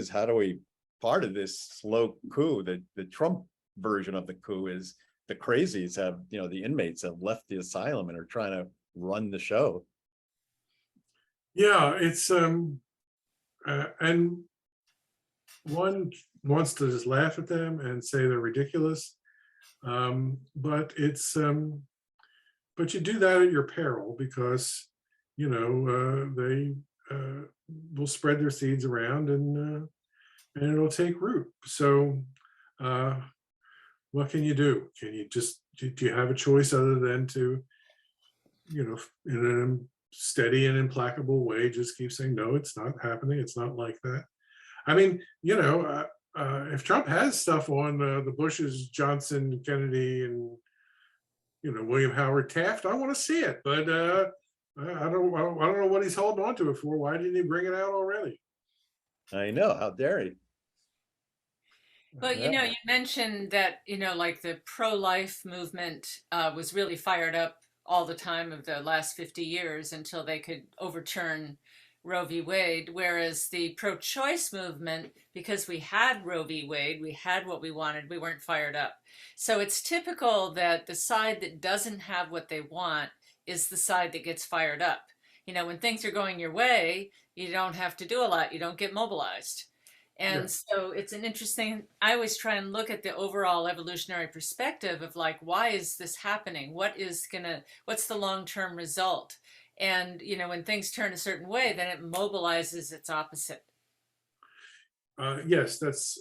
how do we part of this slow coup? The Trump version of the coup is the crazies have, the inmates have left the asylum and are trying to run the show. Yeah, it's and one wants to just laugh at them and say they're ridiculous. But it's but you do that at your peril, because they will spread their seeds around, and it'll take root. So what can you do? Can you just, do you have a choice other than to, in a steady and implacable way, just keep saying, no, it's not happening, it's not like that? I mean, if Trump has stuff on the Bushes, Johnson, Kennedy, and William Howard Taft, I want to see it. But I don't know what he's holding on to it for. Why didn't he bring it out already? I know, how dare he? Well, you mentioned that, like the pro-life movement was really fired up all the time of the last 50 years until they could overturn Roe v. Wade, whereas the pro-choice movement, because we had Roe v. Wade, we had what we wanted, we weren't fired up. So it's typical that the side that doesn't have what they want is the side that gets fired up. When things are going your way, you don't have to do a lot, you don't get mobilized. And so it's an interesting, I always try and look at the overall evolutionary perspective of like, why is this happening? What's the long-term result? And, when things turn a certain way, then it mobilizes its opposite. Yes, that's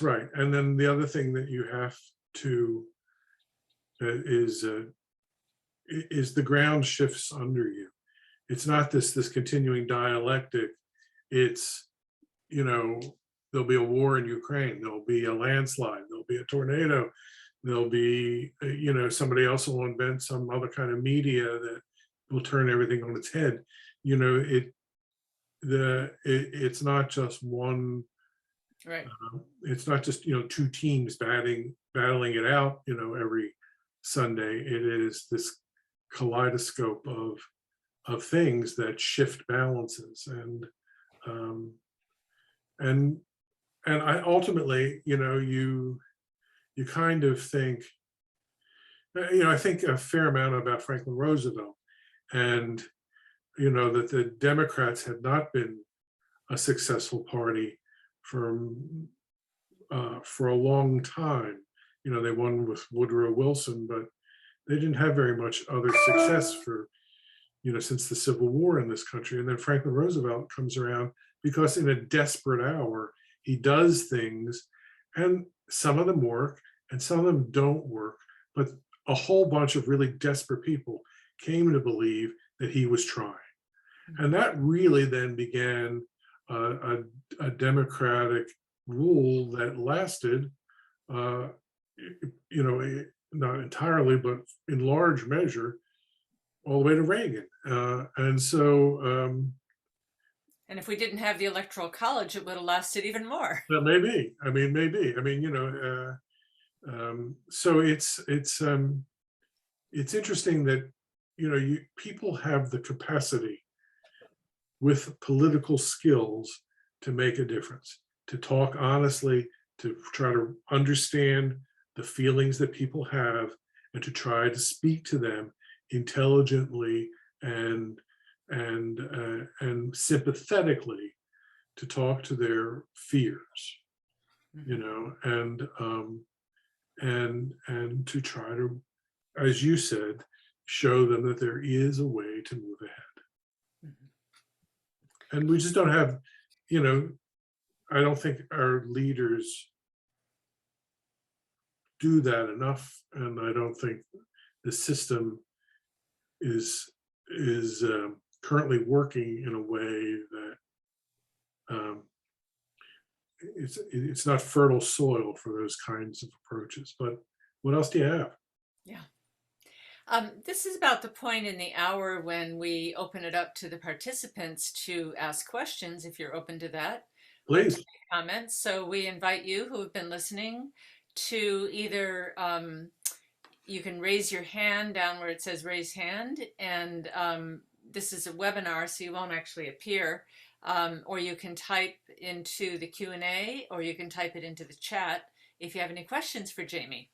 right. And then the other thing that you have to, is the ground shifts under you. It's not this continuing dialectic. It's, there'll be a war in Ukraine, there'll be a landslide, there'll be a tornado, there'll be, somebody else will invent some other kind of media that will turn everything on its head. It's not just one, right? It's not just two teams battling it out every Sunday. It is this kaleidoscope of things that shift balances, and I ultimately, you kind of think, I think a fair amount about Franklin Roosevelt, and that the Democrats had not been a successful party for a long time. They won with Woodrow Wilson, but they didn't have very much other success for, since the Civil War in this country. And then Franklin Roosevelt comes around because in a desperate hour, he does things, and some of them work and some of them don't work, but a whole bunch of really desperate people came to believe that he was trying. And that really then began a democratic rule that lasted, not entirely, but in large measure, all the way to Reagan. And so, and if we didn't have the Electoral College, it would have lasted even more. That may be. Maybe. So it's interesting that people have the capacity with political skills to make a difference, to talk honestly, to try to understand the feelings that people have, and to try to speak to them intelligently and sympathetically, to talk to their fears. you know, and to try to, as you said, show them that there is a way to move ahead. And we just don't have, you know, I don't think our leaders do that enough, and I don't think the system is currently working in a way that it's not fertile soil for those kinds of approaches. But what else do you have? Yeah. This is about the point in the hour when we open it up to the participants to ask questions, if you're open to that. Please. Comments. So we invite you who have been listening to either, you can raise your hand down where it says raise hand, and this is a webinar, so you won't actually appear, or you can type into the Q&A, or you can type it into the chat if you have any questions for Jamie.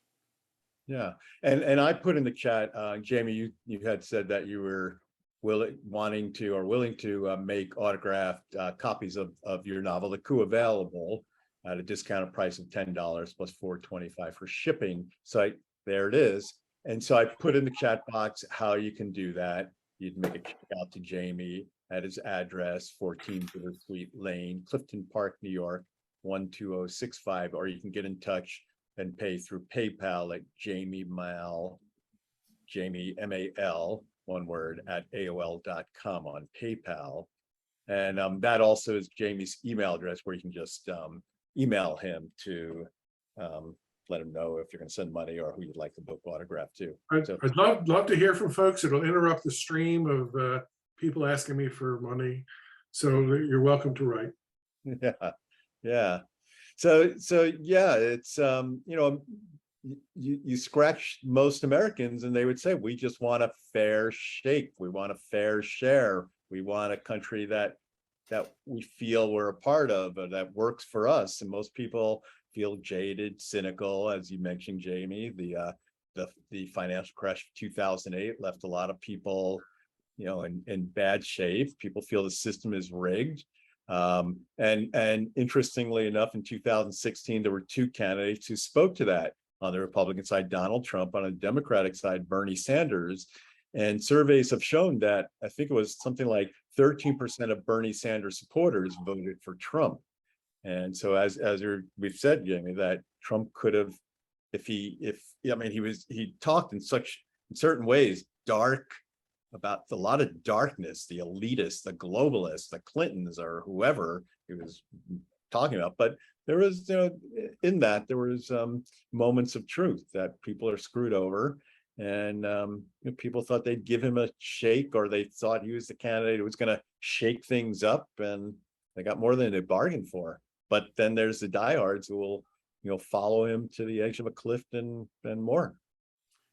Yeah, and I put in the chat, Jamie, you had said that you were willing to make autographed copies of your novel, The Coup, available at a discounted price of $10 plus $4.25 for shipping. So there it is. And so I put in the chat box how you can do that. You'd make a check out to Jamie at his address, 14 Bittersweet Lane, Clifton Park, New York, 12065, or you can get in touch and pay through PayPal at Jamie M-A-L, one word, at AOL.com on PayPal. And that also is Jamie's email address, where you can just email him to let him know if you're going to send money or who you'd like the book autographed to. I'd love to hear from folks. It'll interrupt the stream of people asking me for money. So you're welcome to write. Yeah, yeah. So yeah, it's you scratch most Americans and they would say, we just want a fair shake, we want a fair share, we want a country that we feel we're a part of, or that works for us. And most people feel jaded, cynical, as you mentioned, Jamie. The financial crash of 2008 left a lot of people, in bad shape. People feel the system is rigged. And interestingly enough, in 2016, there were two candidates who spoke to that. On the Republican side, Donald Trump; on the Democratic side, Bernie Sanders. And surveys have shown that, I think it was something like 13% of Bernie Sanders supporters voted for Trump. And so as we've said, Jamie, that Trump could have, he talked in certain ways dark, about a lot of darkness, the elitists, the globalists, the Clintons, or whoever he was talking about. But there was, in that, there was moments of truth that people are screwed over. And people thought they'd give him a shake, or they thought he was the candidate who was going to shake things up, and they got more than they bargained for. But then there's the diehards who will, follow him to the edge of a cliff and more.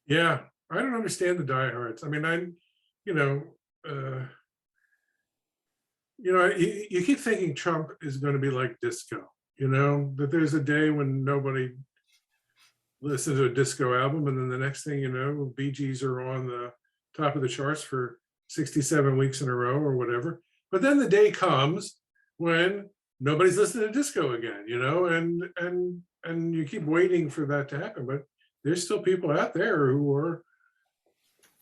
Yeah, I don't understand the diehards. I mean, you keep thinking Trump is going to be like disco, that there's a day when nobody listens to a disco album, and then the next thing you know, Bee Gees are on the top of the charts for 67 weeks in a row or whatever. But then the day comes when nobody's listening to disco again, and you keep waiting for that to happen. But there's still people out there who are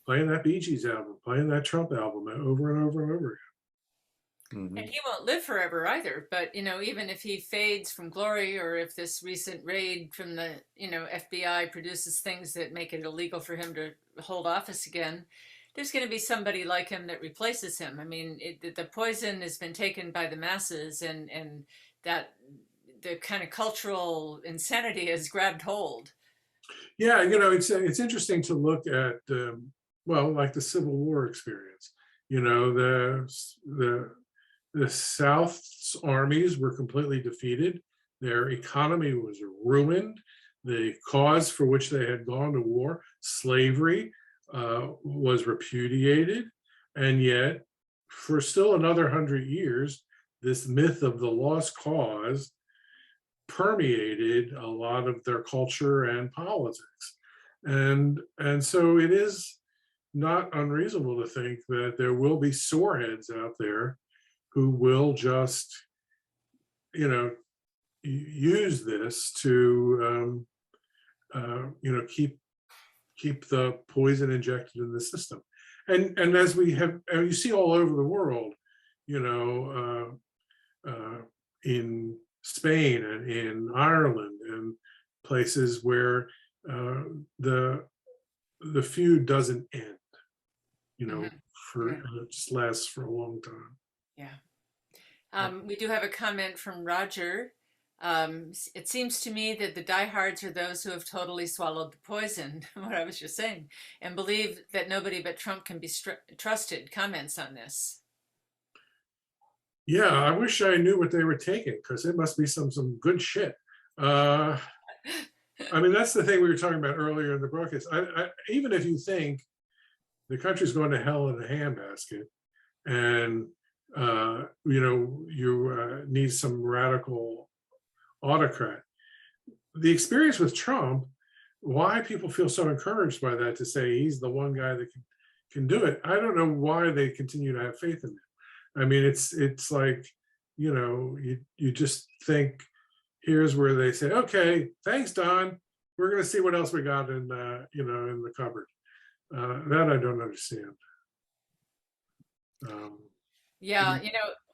playing that Bee Gees album, playing that Trump album over and over and over again. Mm-hmm. And he won't live forever either. But, even if he fades from glory, or if this recent raid from the, FBI produces things that make it illegal for him to hold office again, there's going to be somebody like him that replaces him. I mean, the poison has been taken by the masses, and that the kind of cultural insanity has grabbed hold. Yeah, it's interesting to look at, like the Civil War experience. The South's armies were completely defeated. Their economy was ruined. The cause for which they had gone to war, slavery, was repudiated. And yet, for still another 100 years, this myth of the lost cause permeated a lot of their culture and politics. And so it is not unreasonable to think that there will be soreheads out there who will just, use this to keep the poison injected in the system. And as we have, you see all over the world, in Spain and in Ireland and places where the feud doesn't end, it just lasts for a long time. Yeah. We do have a comment from Roger. It seems to me that the diehards are those who have totally swallowed the poison, what I was just saying, and believe that nobody but Trump can be trusted. Comments on this? Yeah, I wish I knew what they were taking, because it must be some good shit. I mean, that's the thing we were talking about earlier in the broadcast. Even if you think the country's going to hell in a handbasket, and you need some radical autocrat, the experience with Trump, why people feel so encouraged by that, to say he's the one guy that can do it. I don't know why they continue to have faith in him. I mean, it's like, you just think, here's where they say, okay, thanks, Don. We're going to see what else we got in the cupboard. That I don't understand. Yeah,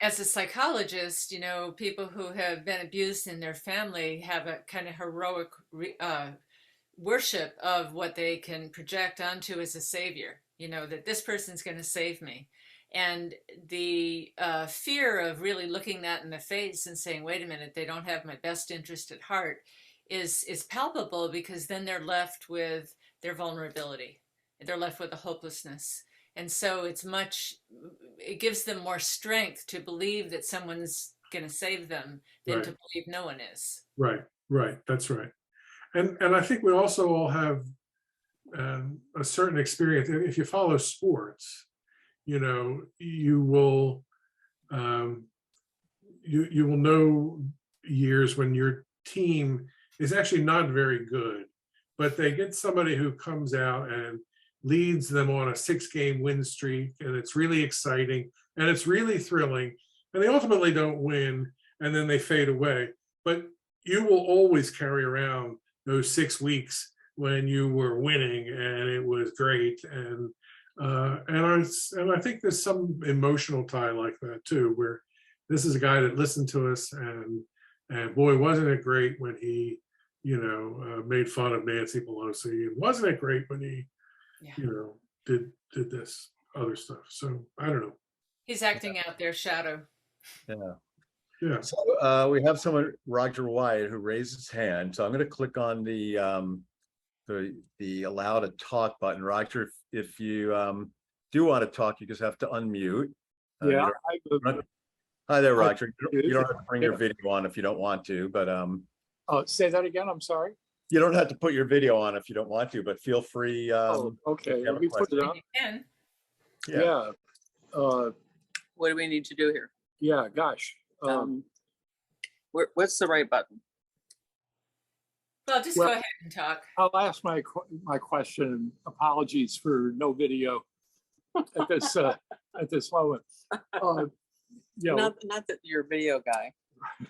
as a psychologist, people who have been abused in their family have a kind of heroic worship of what they can project onto as a savior, that this person's going to save me. And the fear of really looking that in the face and saying, wait a minute, they don't have my best interest at heart is palpable, because then they're left with their vulnerability. They're left with a hopelessness. And so it gives them more strength to believe that someone's going to save them than Right. to believe no one is. Right. That's right. And I think we also all have a certain experience. If you follow sports, you will you will know years when your team is actually not very good, but they get somebody who comes out and leads them on a 6-game win streak, and it's really exciting and it's really thrilling, and they ultimately don't win, and then they fade away. But you will always carry around those 6 weeks when you were winning and it was great, and I think there's some emotional tie like that too, where this is a guy that listened to us, and boy, wasn't it great when he made fun of Nancy Pelosi, and wasn't it great when he did this other stuff. So I don't know. He's acting out their shadow. Yeah. So we have someone, Roger Wyatt, who raised his hand. So I'm going to click on the allow to talk button. Roger, if you do want to talk, you just have to unmute. Hi there, Roger. You don't have to bring your video on if you don't want to, but say that again. I'm sorry. You don't have to put your video on if you don't want to, but feel free. Okay. Let me put it up. Yeah. What do we need to do here? Yeah. Gosh. What's the right button? Well, just go ahead and talk. I'll ask my question. Apologies for no video at this moment. Not that you're a video guy.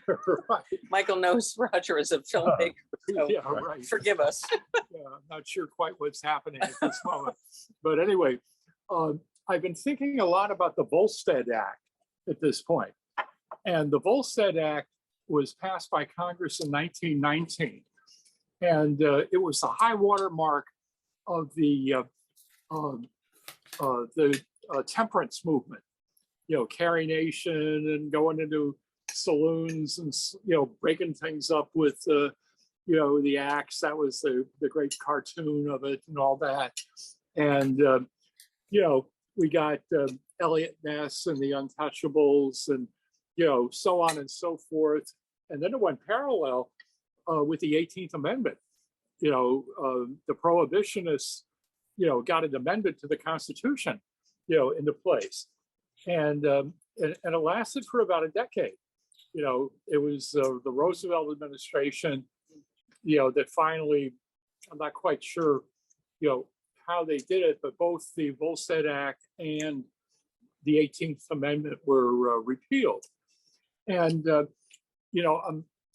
Right. Michael knows Roger is a filmmaker. So Yeah, right. forgive us. Yeah, I'm not sure quite what's happening at this moment. But anyway, I've been thinking a lot about the Volstead Act at this point. And the Volstead Act was passed by Congress in 1919. And it was the high water mark of the temperance movement, Carrie Nation, and going into saloons and breaking things up with the axe. That was the great cartoon of it and all that. And we got Eliot Ness and the Untouchables, and so on and so forth. And then it went parallel with the 18th Amendment. The prohibitionists got an amendment to the Constitution into place, and it lasted for about a decade. It was the Roosevelt administration, that finally, I'm not quite sure, how they did it, but both the Volstead Act and the 18th Amendment were repealed. And,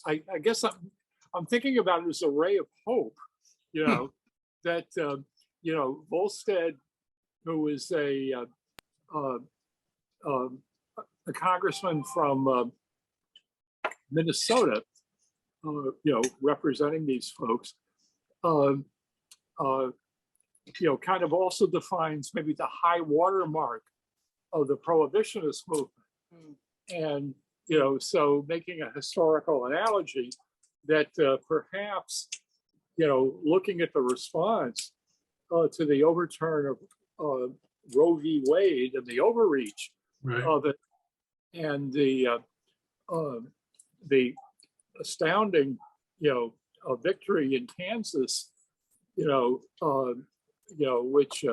I guess I'm thinking about it as a ray of hope, that Volstead, who is a congressman from Minnesota, representing these folks, kind of also defines maybe the high watermark of the prohibitionist movement. And, so making a historical analogy that perhaps, looking at the response to the overturn of Roe v. Wade and the overreach of it, and the astounding, victory in Kansas, which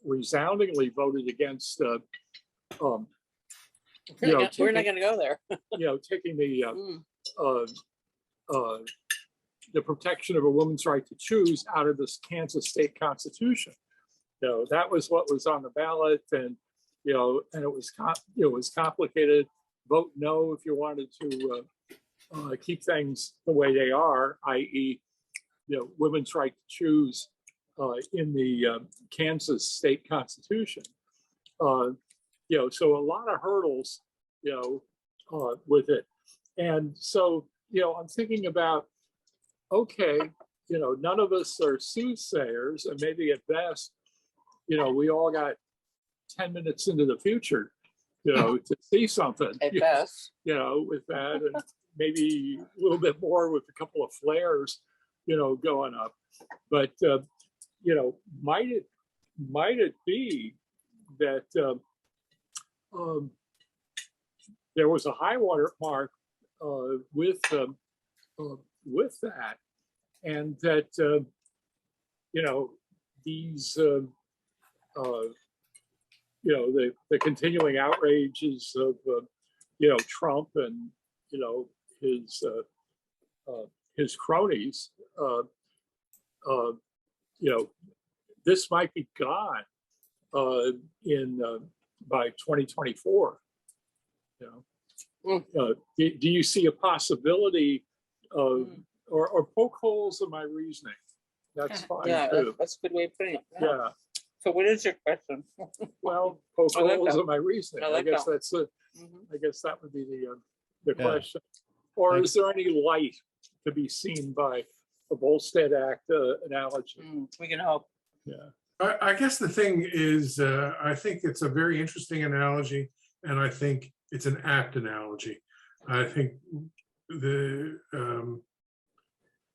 resoundingly voted against, we're not going to go there. taking the protection of a woman's right to choose out of this Kansas state constitution. That was what was on the ballot, and and it was complicated. Vote no if you wanted to keep things the way they are, i.e., women's right to choose in the Kansas state constitution. So a lot of hurdles, with it. And so, I'm thinking about, okay, none of us are soothsayers, and maybe at best, we all got 10 minutes into the future, to see something. At best. With that, and maybe a little bit more with a couple of flares, going up. But, might it be that there was a high water mark with that, and that these the continuing outrages of Trump and his cronies, this might be gone by 2024. Do you see a possibility of, or poke holes in my reasoning? That's fine too. That's a good way of putting it. Yeah. So what is your question? Well, poke holes in my reasoning. I guess that's I guess that would be the question. Or is there any light to be seen by the Volstead Act analogy? We can hope. Yeah. I guess the thing is, I think it's a very interesting analogy, and I think it's an apt analogy. I think the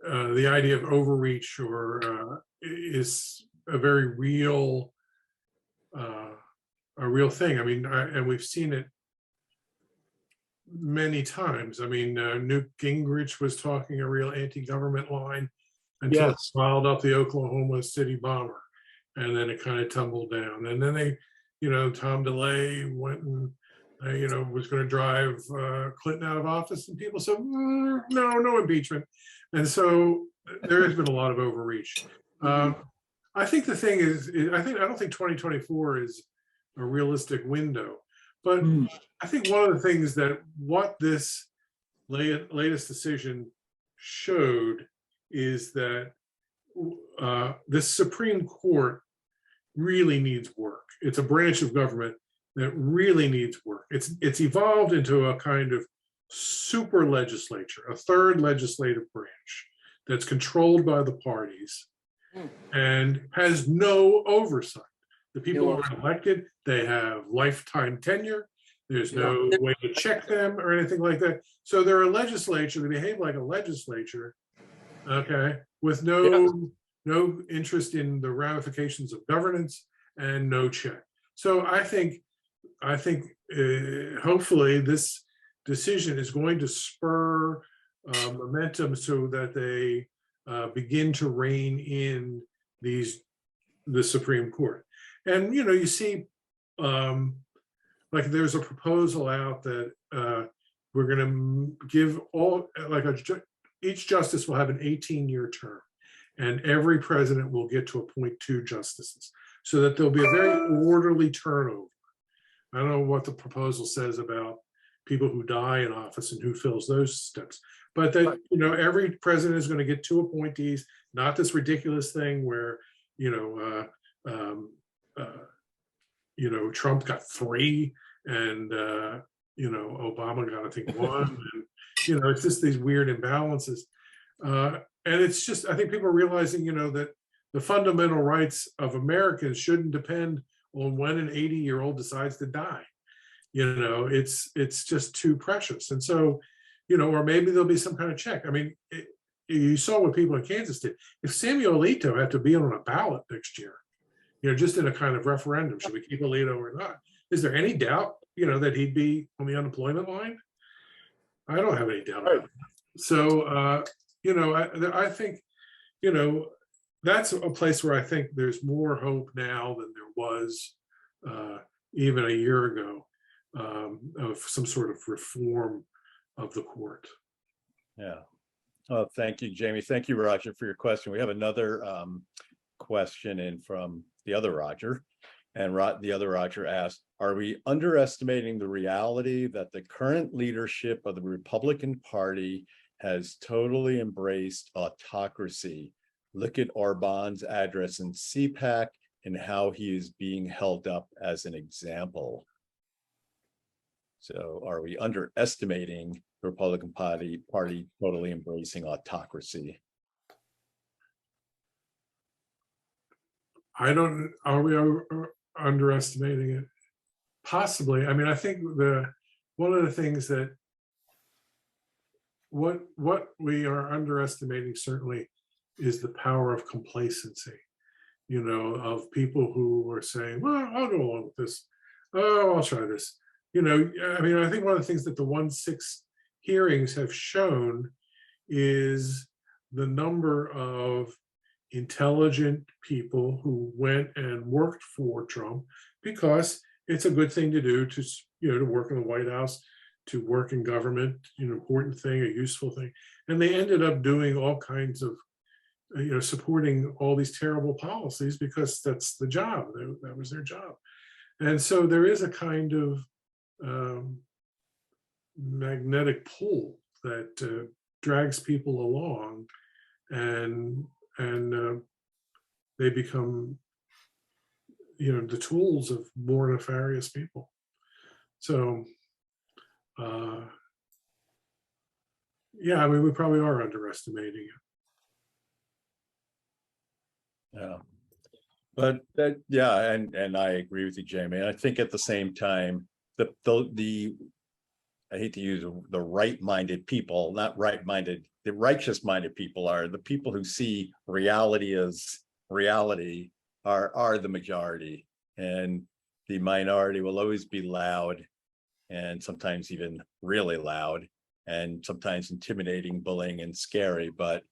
idea of overreach is a very real, thing. I mean, and we've seen it many times. I mean, Newt Gingrich was talking a real anti-government line until it swallowed up the Oklahoma City bomber, and then it kind of tumbled down. And then they, Tom DeLay went and was going to drive Clinton out of office, and people said, no impeachment. And so there has been a lot of overreach. I think the thing is, I don't think 2024 is a realistic window, but I think one of the things that what this latest decision showed is that this Supreme Court really needs work. It's a branch of government that really needs work. It's evolved into a kind of super legislature, a third legislative branch that's controlled by the parties and has no oversight. The people who are elected, they have lifetime tenure. There's no way to check them or anything like that. So they're a legislature, they behave like a legislature, okay, with no interest in the ramifications of governance and no check. So I think hopefully this decision is going to spur momentum so that they begin to rein in the Supreme Court. And you see, like there's a proposal out that we're going to give each justice will have an 18-year term, and every president will get to appoint 2 justices, so that there'll be a very orderly turnover. I don't know what the proposal says about people who die in office and who fills those steps. But that, Right. every president is going to get 2 appointees, not this ridiculous thing where, Trump got 3 and, Obama got, I think, 1. And, it's just these weird imbalances. And it's just, I think people are realizing, that the fundamental rights of Americans shouldn't depend on when an 80-year-old decides to die. It's just too precious. And so, or maybe there'll be some kind of check. I mean, you saw what people in Kansas did. If Samuel Alito had to be on a ballot next year, just in a kind of referendum, should we keep Alito or not? Is there any doubt, that he'd be on the unemployment line? I don't have any doubt about it. So, I think, that's a place where I think there's more hope now than there was even a year ago of some sort of reform of the court. Yeah. Oh, thank you, Jamie. Thank you, Roger, for your question. We have another question in from the other Roger. And the other Roger asked, are we underestimating the reality that the current leadership of the Republican Party has totally embraced autocracy? Look at Orban's address in CPAC and how he is being held up as an example. So are we underestimating the Republican Party totally embracing autocracy? Are we underestimating it? Possibly. I mean, I think one of the things that what we are underestimating certainly is the power of complacency, of people who are saying, well, I'll go along with this. Oh, I'll try this. I mean, I think one of the things that the 1-6 hearings have shown is the number of intelligent people who went and worked for Trump because it's a good thing to do to work in the White House, to work in government, an important thing, a useful thing. And they ended up doing all kinds of, supporting all these terrible policies because that's the job. That was their job. And so there is a kind of magnetic pull that drags people along, and they become, the tools of more nefarious people. So, yeah, I mean, we probably are underestimating it. Yeah, but and I agree with you, Jamie. And I think at the same time, the I hate to use the right-minded people, not right-minded, the righteous-minded people are the people who see reality as reality are the majority, and the minority will always be loud, and sometimes even really loud, and sometimes intimidating, bullying, and scary. But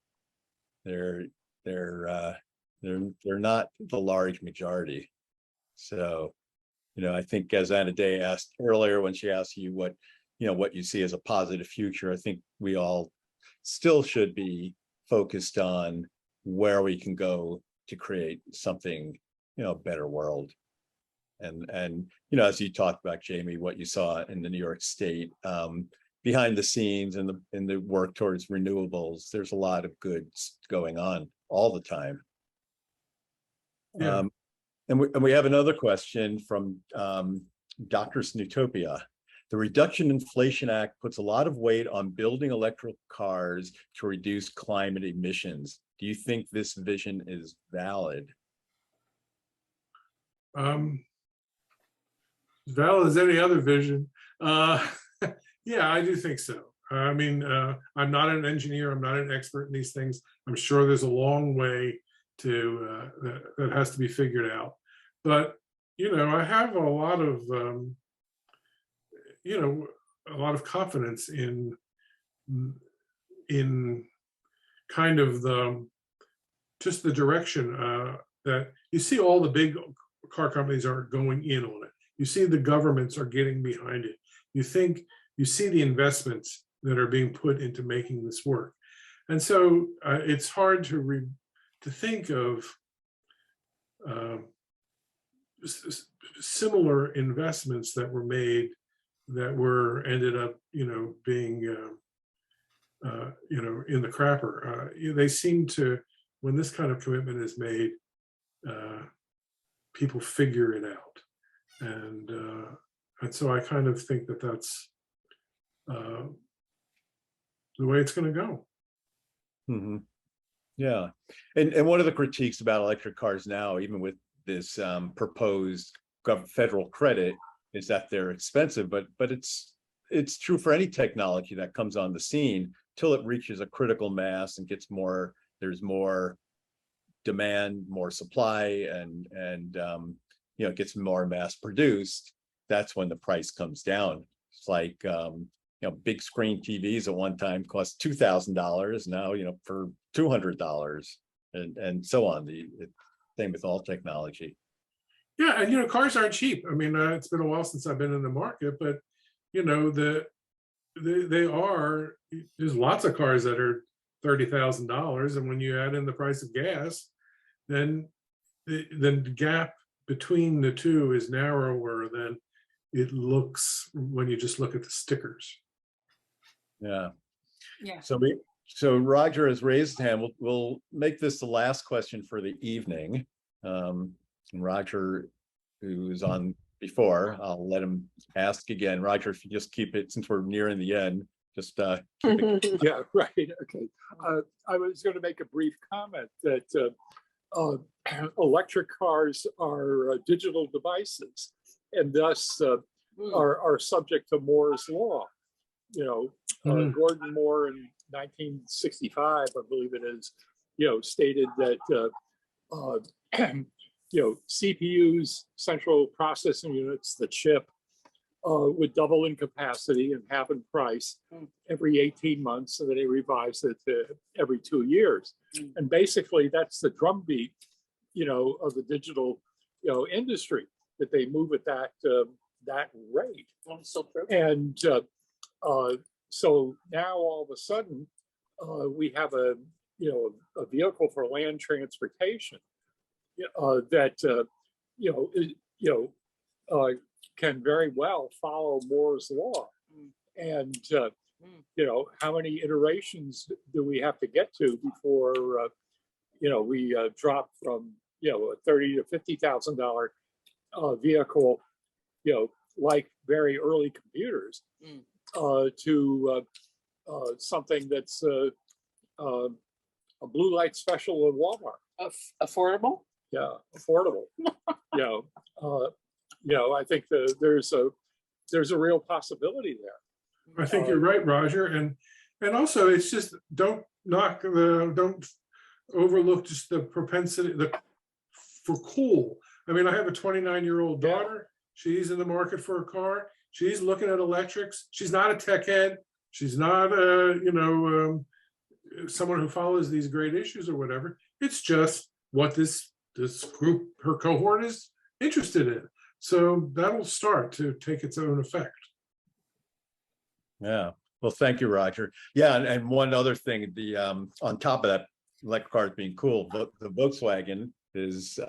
they're not the large majority. So, I think as Anna Day asked earlier when she asked you what you see as a positive future, I think we all still should be focused on where we can go to create something, a better world. And as you talked about, Jamie, what you saw in the New York State behind the scenes and the work towards renewables, there's a lot of good going on all the time. Yeah. And we have another question from Dr. Snootopia. The Reduction in Inflation Act puts a lot of weight on building electric cars to reduce climate emissions. Do you think this vision is valid? As valid as any other vision. Yeah, I do think so. I mean, I'm not an engineer. I'm not an expert in these things. I'm sure there's a long way to that has to be figured out. But I have a lot of confidence in kind of the direction that you see all the big car companies are going in on it. You see the governments are getting behind it. You see the investments that are being put into making this work. And so it's hard to think of similar investments that were made that were ended up, being, in the crapper. They seem to, when this kind of commitment is made, people figure it out, and so I kind of think that that's the way it's going to go. Mm-hmm. Yeah, and one of the critiques about electric cars now, even with this proposed federal credit, is that they're expensive. But it's true for any technology that comes on the scene till it reaches a critical mass and gets more. There's more demand, more supply, and it gets more mass produced. That's when the price comes down. It's like big screen TVs at one time cost $2,000 now, for $200, and so on. The same with all technology. Yeah, and cars aren't cheap. I mean, it's been a while since I've been in the market, but they are. There's lots of cars that are $30,000, and when you add in the price of gas, then the gap between the two is narrower than it looks when you just look at the stickers. Yeah. Yeah. So Roger has raised his hand. We'll make this the last question for the evening. And Roger, who was on before, I'll let him ask again. Roger, if you just keep it, since we're nearing the end, just keep it. Yeah, right. Okay. I was going to make a brief comment that electric cars are digital devices, and thus are subject to Moore's law. Gordon Moore in 1965, I believe it is, stated that CPUs, central processing units, the chip, would double in capacity and half in price every 18 months, and then he revised it to every 2 years. And basically, that's the drumbeat, of the digital, industry, that they move at that rate. So true. And so now all of a sudden, we have a vehicle for land transportation that can very well follow Moore's law. And how many iterations do we have to get to before we drop from a $30,000 to $50,000 vehicle, like very early computers, to something that's a blue light special at Walmart. Affordable? Yeah, affordable. I think there's a real possibility there. I think you're right, Roger, and also it's just don't overlook just the propensity for cool. I mean, I have a 29-year-old daughter. She's in the market for a car. She's looking at electrics. She's not a tech head. She's not someone who follows these great issues or whatever. It's just what this group, her cohort, is interested in. So that'll start to take its own effect. Yeah. Well, thank you, Roger. Yeah, and one other thing, the on top of that, electric cars being cool, the Volkswagen is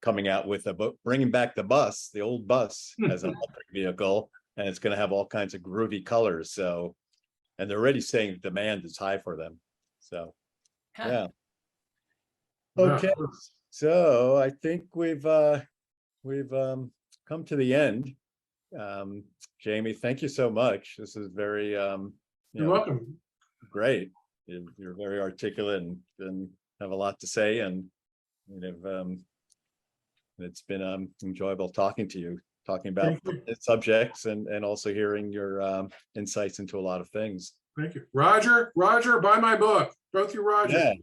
coming out with bringing back the bus, the old bus, as an electric vehicle, and it's going to have all kinds of groovy colors. So, and they're already saying demand is high for them. So, yeah. Okay, so I think we've come to the end. Jamie, thank you so much. This is very you're welcome. Great. You're very articulate and have a lot to say, and it's been enjoyable talking to you, talking about subjects and also hearing your insights into a lot of things. Thank you. Roger, buy my book. Both you, Roger.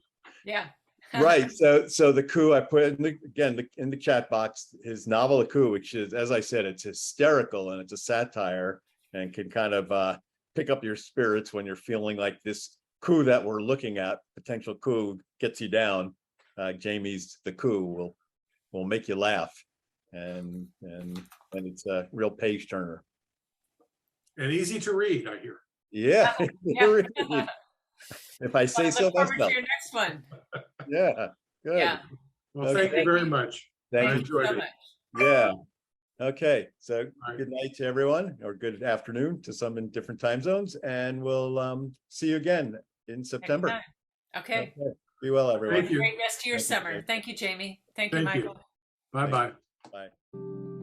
Yeah. Right. So the Coup, I put in the chat box, his novel, The Coup, which is, as I said, it's hysterical and it's a satire and can kind of pick up your spirits when you're feeling like this coup that we're looking at, potential coup, gets you down. Jamie's The Coup will make you laugh, and it's a real page turner. And easy to read, I hear. Yeah. Yeah. If I say so myself. myself. Your next one. Yeah. Good. Yeah. Well, thank you very much. Thank I you enjoyed so it. much. Yeah. Okay, so Right. good night to everyone, or good afternoon to some in different time zones, and we'll see you again in September. Anytime. Okay. Be well, everyone. Thank you. Great rest of your Thank you, summer. Jay. Thank you, Jamie. Thank you, Thank you. Michael. Bye-bye. Bye.